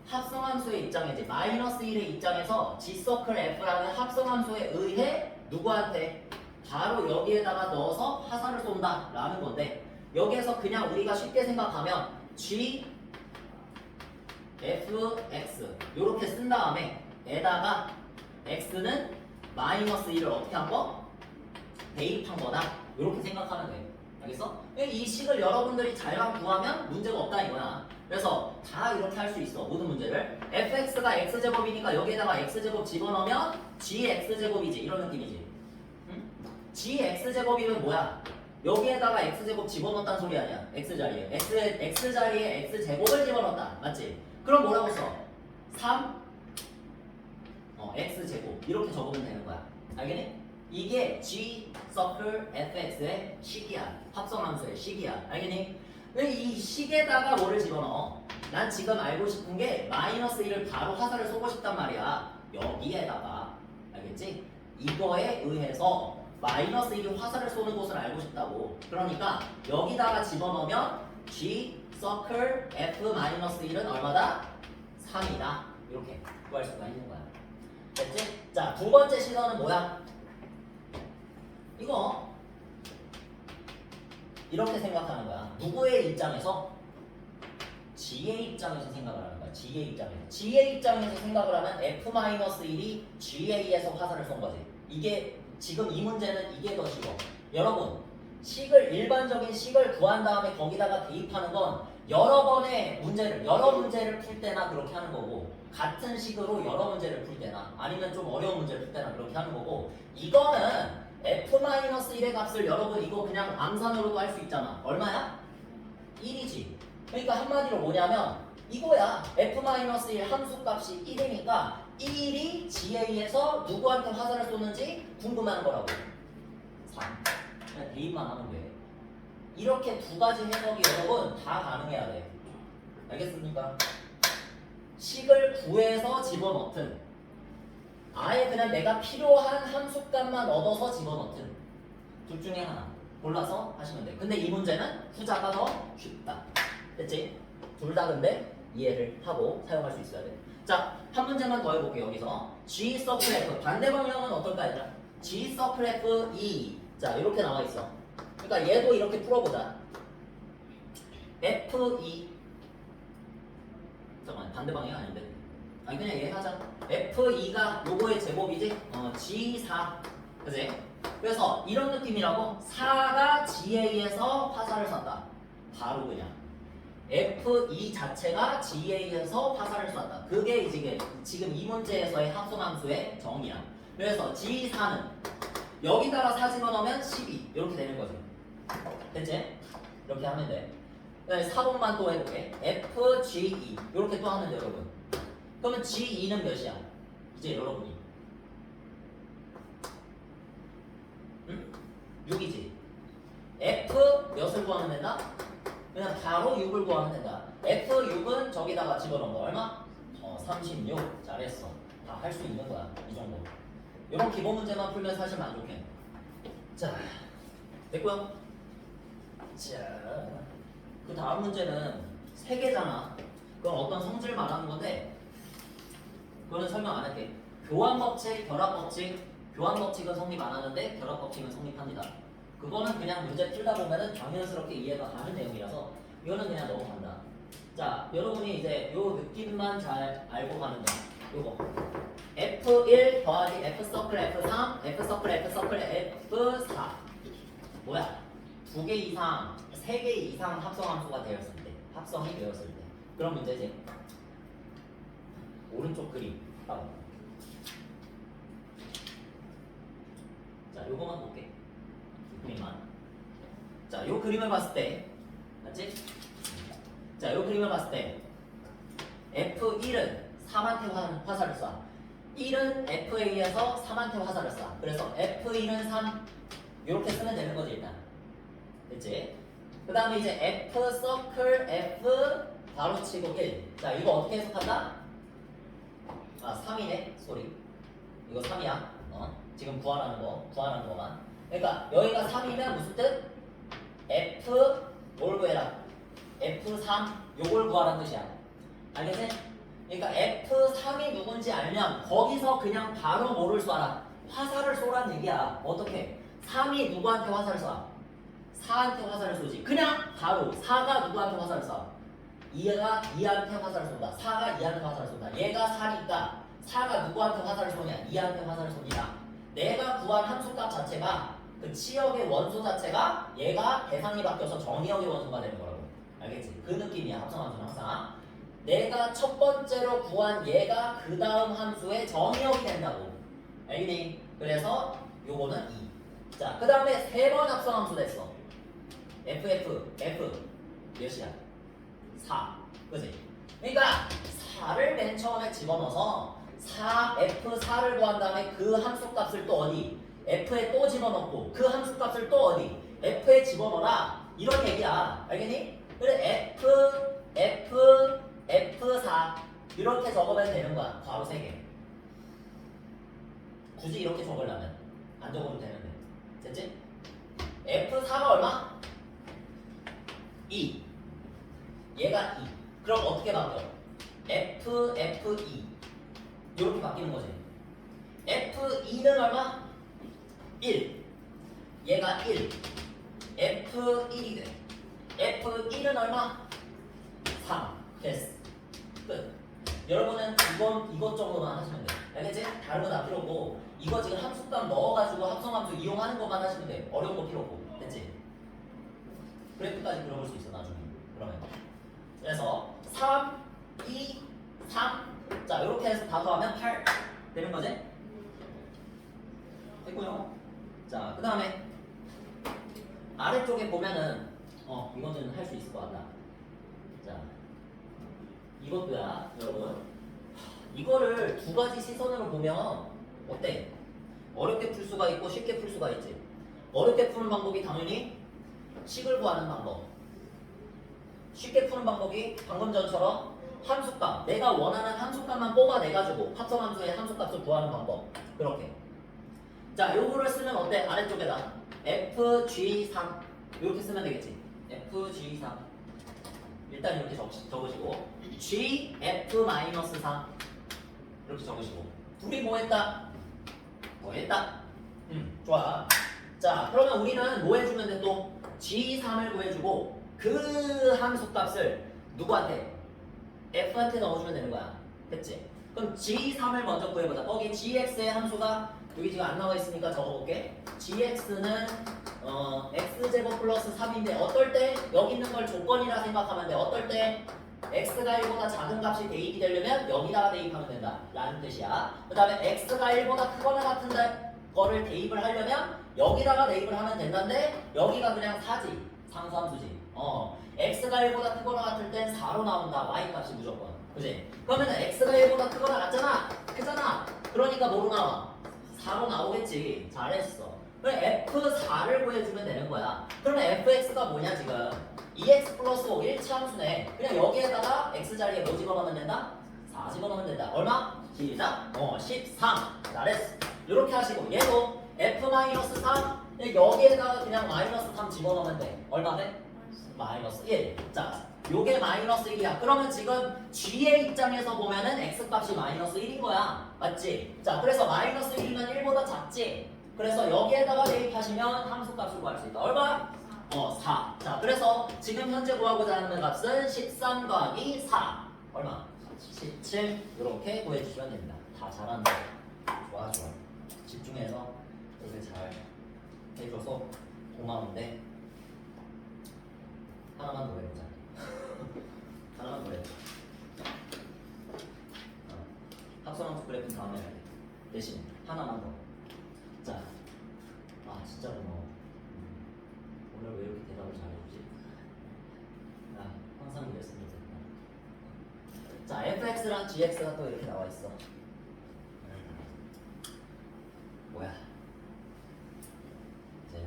합성함수의 입장이지. 마이너스 1의 입장에서 g서클 f라는 합성함수에 의해 누구한테? 바로 여기에다가 넣어서 화살을 쏜다 라는 건데 여기에서 그냥 우리가 쉽게 생각하면 g fx 요렇게 쓴 다음에 에다가 x는 마이너스 1을 어떻게 한 거? 대입한 거다. 요렇게 생각하면 돼. 알겠어? 이 식을 여러분들이 잘만 구하면 문제가 없다 이거야. 그래서 다 이렇게 할 수 있어. 모든 문제를. fx가 x제곱이니까 여기에다가 x제곱 집어넣으면 gx제곱이지. 이런 느낌이지. 응? gx제곱이면 뭐야? 여기에다가 x제곱 집어넣었다는 소리 아니야. x자리에. x자리에 x제곱을 집어넣었다. 맞지? 그럼 뭐라고 써? 3 x제곱 이렇게 적으면 되는 거야. 알겠니? 이게 g 서클 fx의 식이야. 합성함수의 식이야. 알겠니? 근데 이 식에다가 뭐를 집어넣어? 난 지금 알고 싶은 게 마이너스 1을 바로 화살을 쏘고 싶단 말이야. 여기에다가 알겠지? 이거에 의해서 마이너스 1이 화살을 쏘는 곳을 알고 싶다고. 그러니까 여기다가 집어넣으면 g 서클 f-1은 얼마다? 3이다. 이렇게 구할 수가 있는 거야. 됐지? 자, 두 번째 시선은 뭐야? 이거 이렇게 생각하는 거야. 누구의 입장에서? G의 입장에서 생각을 하는 거야. G의 입장에서. G의 입장에서 생각을 하면 f-1이 GA에서 화살을 쏜 거지. 이게 지금 이 문제는 이게 더 쉬워. 여러분, 일반적인 식을 구한 다음에 거기다가 대입하는 건 여러 문제를 풀 때나 그렇게 하는 거고, 같은 식으로 여러 문제를 풀 때나 아니면 좀 어려운 문제를 풀 때나 그렇게 하는 거고, 이거는 f-1의 값을 여러분 이거 그냥 암산으로도 할 수 있잖아. 얼마야? 1이지. 그러니까 한마디로 뭐냐면 이거야. f-1 함수값이 1이니까 1이 GA에서 누구한테 화살을 쏘는지 궁금한 거라고. 3. 그냥 대입만 하면 돼. 이렇게 두 가지 해석이 여러분 다 가능해야 돼. 알겠습니까? 식을 구해서 집어넣든 아예 그냥 내가 필요한 함수값만 얻어서 집어넣든 둘 중에 하나 골라서 하시면 돼. 근데 이 문제는 후자가 더 쉽다. 됐지? 둘 다 근데 이해를 하고 사용할 수 있어야 돼. 자, 한 문제만 더 해볼게요. 여기서 G 서클 F 반대 방향은 어떨까 얘들아? G 서클 F E 자 이렇게 나와 있어. 그러니까 얘도 이렇게 풀어보자. F E 잠깐만 반대 방향 아닌데. 아니 그냥 얘 하자. F2가 요거의 제곱이지? G4 그지? 그래서 이런 느낌이라고 4가 GA에서 화살을 쐈다 바로 그냥 F2 자체가 GA에서 화살을 쐈다 그게 이제 지금 이 문제에서의 합성함수의 정의야. 그래서 G4는 여기다가 4 집어넣으면 12 이렇게 되는 거지. 됐지? 이렇게 하면 돼. 4번만 또 해볼게. FGE 이렇게 또 하면 돼 여러분. 그러면 G2는 몇이야? 이제 여러분이 6이지. F 몇을 구하면 된다? 그냥 바로 6을 구하면 된다. F6은 저기다가 집어넣은 거 얼마? 36. 잘했어. 다 할 수 있는 거야. 이 정도. 이런 기본 문제만 풀면 사실 만족해. 자, 됐고요. 자, 그 다음 문제는 3개잖아. 그건 어떤 성질 말하는 건데 그거는 설명 안 할게. 교환 법칙, 결합 법칙. 교환 법칙은 성립 안 하는데 결합 법칙은 성립합니다. 그거는 그냥 문제 풀다 보면은 당연스럽게 이해가 가는 내용이라서 이거는 그냥 넘어간다. 자, 여러분이 이제 요 느낌만 잘 알고 가는 거야. 요거 F1 더하기 F 서클 F3, F 서클 F 서클 F4 뭐야? 2개 이상, 3개 이상 합성함수가 되었을 때 합성이 되었을 때 그런 문제지. 오른쪽 그림 바로. 자, 요거만 볼게. 이 그림만. 자, 요 그림을 봤을 때 맞지? 자, 요 그림을 봤을 때 F1은 3한테 화살을 쏴. 1은 FA에서 3한테 화살을 쏴. 그래서 F1은 3 요렇게 쓰면 되는 거지 일단. 됐지? 그 다음에 이제 F 서클 F 바로 치고 1. 자, 이거 어떻게 해석한다? 아, 3이네. 쏘리. 이거 3이야. 지금 구하라는 거만. 그러니까 여기가 3이면 무슨 뜻? F 뭘 구해라? F3 요걸 구하라는 뜻이야. 알겠지? 그러니까 F3이 누군지 알면 거기서 그냥 바로 뭐를 쏴라? 화살을 쏘라는 얘기야. 어떻게? 3이 누구한테 화살을 쏴? 4한테 화살을 쏘지. 그냥 바로 4가 누구한테 화살을 쏴? 2가 2한테 화살을 쏜다. 4가 2한테 화살을 쏜다. 얘가 4니까 4가 누구한테 화살을 쏘냐? 2한테 화살을 쏩니다. 내가 구한 함수값 자체가 그 치역의 원소 자체가 얘가 대상이 바뀌어서 정의역의 원소가 되는 거라고. 알겠지? 그 느낌이야. 합성함수는 항상. 내가 첫 번째로 구한 얘가 그 다음 함수의 정의역이 된다고. 알겠니? 그래서 요거는 2. 자, 그 다음에 3번 합성함수 됐어. F 몇이야? 4. 그지? 그러니까 4를 맨 처음에 집어넣어서 4F4를 구한 다음에 그 함수 값을 또 어디? F에 또 집어넣고 그 함수 값을 또 어디? F에 집어넣어라. 이런 얘기야. 알겠니? 그래 F4 이렇게 적으면 되는 거야. 괄호 3개. 굳이 이렇게 적으려면 안 적어도 되는데. 됐지? F4가 얼마? 2. 얘가 2. 그럼 어떻게 바뀌어? FE 이렇게 바뀌는 거지. F2는 얼마? 1. 얘가 1. F1이 돼. F1은 얼마? 3. 됐어. 끝. 여러분은 이것 정도만 하시면 돼. 알겠지? 다른 거 다 필요 없고 이거 지금 함수값 넣어가지고 합성함수 이용하는 것만 하시면 돼. 어려운 거 필요 없고. 됐지? 그래프까지 그려볼 수 있어 나중에. 그러면 그래서 3, 2, 3 자 이렇게 해서 다 더하면 8 되는 거지? 됐고요. 자 그 다음에 아래쪽에 보면은 이거는 할 수 있을 것 같다. 자 이것도야 여러분. 이거를 두 가지 시선으로 보면 어때? 어렵게 풀 수가 있고 쉽게 풀 수가 있지. 어렵게 푸는 방법이 당연히 식을 구하는 방법. 쉽게 푸는 방법이 방금 전처럼 함수값, 내가 원하는 함수값만 뽑아내가지고 합성함수의 함수값을 구하는 방법. 그렇게. 자, 요거를 쓰면 어때? 아래쪽에다 FG3 이렇게 쓰면 되겠지. FG3 일단 이렇게 적으시고 gf-4 이렇게 적으시고 둘이 뭐 했다? 뭐 했다? 좋아. 자, 그러면 우리는 뭐 해주면 돼 또? g3을 구해주고 그 함수 값을 누구한테? f한테 넣어주면 되는 거야. 됐지? 그럼 g3을 먼저 구해보자. 거기 gx의 함수가 여기 지금 안 나와 있으니까 적어볼게. gx는 x제곱 플러스 3인데 어떨 때 여기 있는 걸 조건이라 생각하면 돼. 어떨 때 x가 1보다 작은 값이 대입이 되려면 여기다가 대입하면 된다 라는 뜻이야. 그 다음에 x가 1보다 크거나 같은 거를 대입을 하려면 여기다가 대입을 하면 된다는데 여기가 그냥 4지. 상수함수지. x가 1보다 크거나 같을 땐 4로 나온다. y 값이 무조건. 그지? 그러면 x가 1보다 크거나 같잖아. 크잖아. 그러니까 뭐로 나와? 4로 나오겠지. 잘했어. 그럼 f4를 구해주면 되는 거야. 그러면 fx가 뭐냐 지금? 2x 플러스 5 1차 함수네. 그냥 여기에다가 x 자리에 뭐 집어넣으면 된다? 4 집어넣으면 된다. 얼마? 시작. 13. 잘했어. 이렇게 하시고 얘도 f-3 여기에다가 그냥 마이너스 3 집어넣으면 돼. 얼마 돼? 마이너스 1. 자, 요게 마이너스 1이야. 그러면 지금 g의 입장에서 보면은 x값이 마이너스 1인 거야. 맞지? 자, 그래서 마이너스 1이면 1보다 작지? 그래서 여기에다가 대입하시면 함수값을 구할 수 있다. 얼마? 4. 자, 그래서 지금 현재 구하고자 하는 값은 13 더하기 4. 얼마? 17. 이렇게 구해주시면 됩니다. 다 잘한다. 좋아, 좋아. 집중해서 이렇게 잘 해줘서 고마운데 하나만 더 해보자. 하나만 더 해보자. 합성함수 그래프 다음에 해야 돼. 대신 하나만 더. 자, 진짜 고마워. 오늘 왜 이렇게 대답을 잘해주지? 항상 이랬으면 좋겠다. 자, fx랑 gx가 또 이렇게 나와 있어. 뭐야? 이제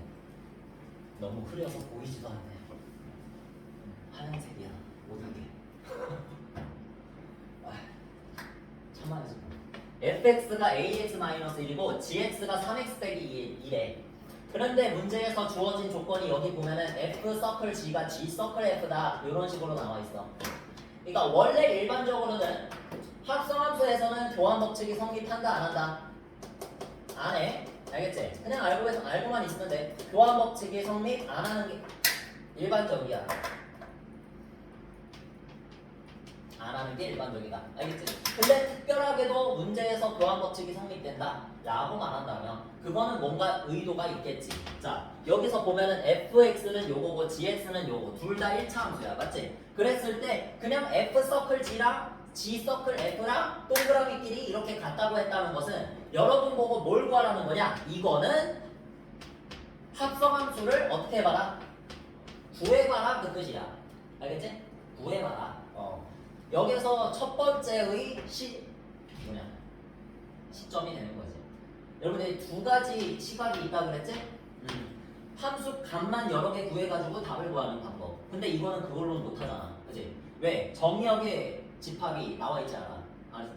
너무 흐려서 보이지도 않네. 하얀색이야 모든 게. 참아야지. fx가 ax-1이고 gx가 3x 빼기 1이래. 그런데 문제에서 주어진 조건이 여기 보면은 f 서클 g가 g 서클 f다 이런 식으로 나와 있어. 그러니까 원래 일반적으로는 합성함수에서는 교환 법칙이 성립한다 안 한다? 안 해. 알겠지? 그냥 알고만 있으면 돼. 교환 법칙이 성립 안 하는 게 일반적이야. 안 하는 게 일반적이다. 알겠지? 근데 특별하게도 문제에서 교환 법칙이 성립된다 라고 말한다면 그거는 뭔가 의도가 있겠지. 자, 여기서 보면은 fx는 요거고 gx는 요거 둘 다 1차 함수야. 맞지? 그랬을 때 그냥 f 서클 g랑 g 서클 f랑 동그라미끼리 이렇게 같다고 했다는 것은 여러분 보고 뭘 구하라는 거냐? 이거는 합성함수를 어떻게 해봐라? 구해봐라 그 뜻이야. 알겠지? 구해봐라. 여기서 첫 번째의 시점이 되는 거지. 여러분들이 두 가지 시각이 있다 그랬지? 함수 값만 여러 개 구해가지고 답을 구하는 방법. 근데 이거는 그걸로는 못하잖아. 그치? 왜? 정의역에 집합이 나와 있지 않아.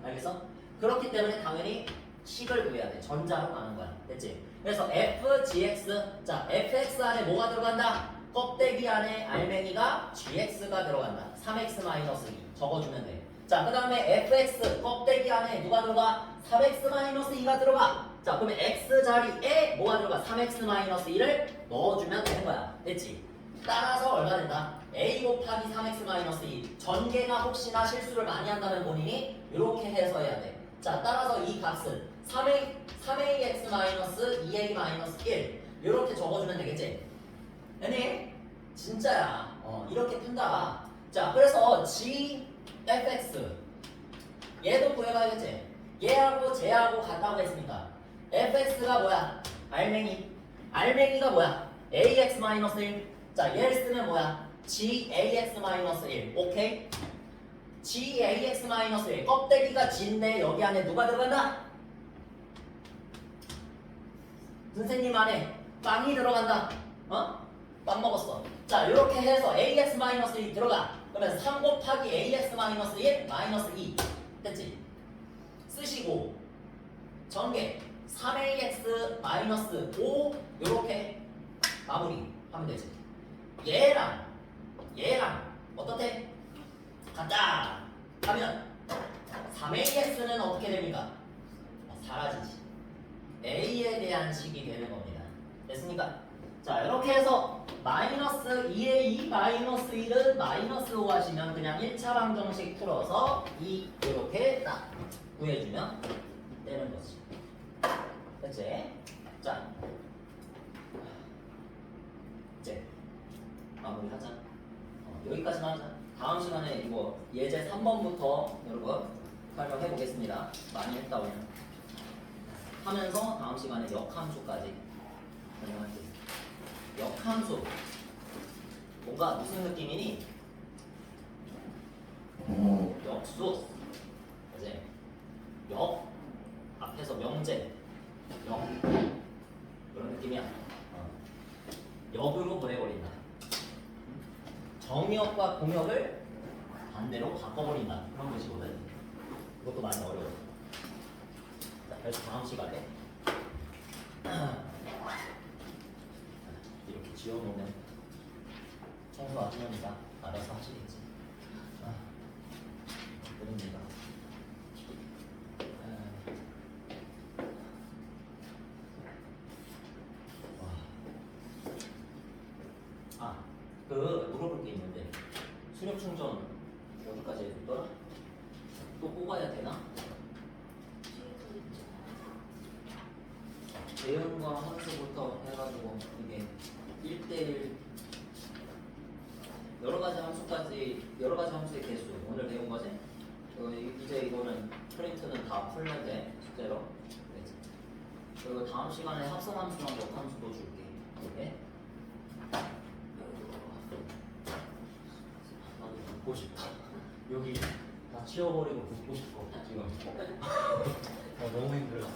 알겠어? 그렇기 때문에 당연히 식을 구해야 돼. 전자로 가는 거야. 됐지? 그래서 f, gx. 자, fx 안에 뭐가 들어간다? 껍데기 안에 알맹이가 gx가 들어간다. 3x-2 적어주면 돼. 자, 그 다음에 fx 껍데기 안에 누가 들어가? 3x-2가 들어가. 자, 그러면 x 자리에 뭐가 들어가? 3x-1을 넣어주면 되는 거야. 됐지? 따라서 얼마 된다? a 곱하기 3x-2 전개가 혹시나 실수를 많이 한다면 본인이 이렇게 해서 해야 돼. 자, 따라서 이 값은 3ax-2a-1 이렇게 적어주면 되겠지? 아니 진짜야. 이렇게 푼다. 자, 그래서 gfx 얘도 구해봐야겠지? 얘하고 쟤하고 같다고 했으니까 fx가 뭐야? 알맹이가 뭐야? ax-1. 자, 얘를 쓰면 뭐야? gax-1. 오케이? gax-1 껍데기가 g인데 여기 안에 누가 들어간다? 선생님 안에 빵이 들어간다. 빵 먹었어. 자, 이렇게 해서 ax-1 들어가. 그러면 3 곱하기 ax-1 마이너스 2 됐지? 쓰시고 전개 3ax-5 이렇게 마무리 하면 되지. 얘랑 어떻게? AS는 어떻게 됩니까? 사라지지. A에 대한 식이 되는 겁니다. 됐습니까? 자, 이렇게 해서 마이너스 2에 2 마이너스 1은 마이너스 5 하시면 그냥 1차 방정식 풀어서 2 이렇게 딱 구해주면 되는 거지. 됐지? 자, 이제 마무리하자. 여기까지만 하자. 다음 시간에 이거 예제 3번부터 여러분 설명해 보겠습니다. 많이 했다 오늘. 하면서 다음 시간에 역함수까지 설명할게요. 역함수 뭔가 무슨 느낌이니? 역수 이제 역 앞에서 명제 역 그런 느낌이야. 역으로 보내버린다. 정역과 공역을 반대로 바꿔버린다. 그런 것이거든. 이것도 많이 어려워. 자, 그래서 다음 시간에 이렇게 지워놓으면 청소하시면서 알아서 하시겠지. 그럽니다. 물어볼 게 있는데 수력 충전 어디까지 해줬더라? 또 뽑아야 되나? 대응과 함수부터 해가지고 이게 1대1 여러 가지 함수의 개수 오늘 배운 거지? 이제 이거는 프린트는 다 풀면 돼 숙제로. 그렇지. 그리고 다음 시간에 합성함수랑 역함수도 줄게. 이렇게. 나도 붙고 싶다. 여기 다 치워버리고 붙고 싶어 지금. 너무 힘들어.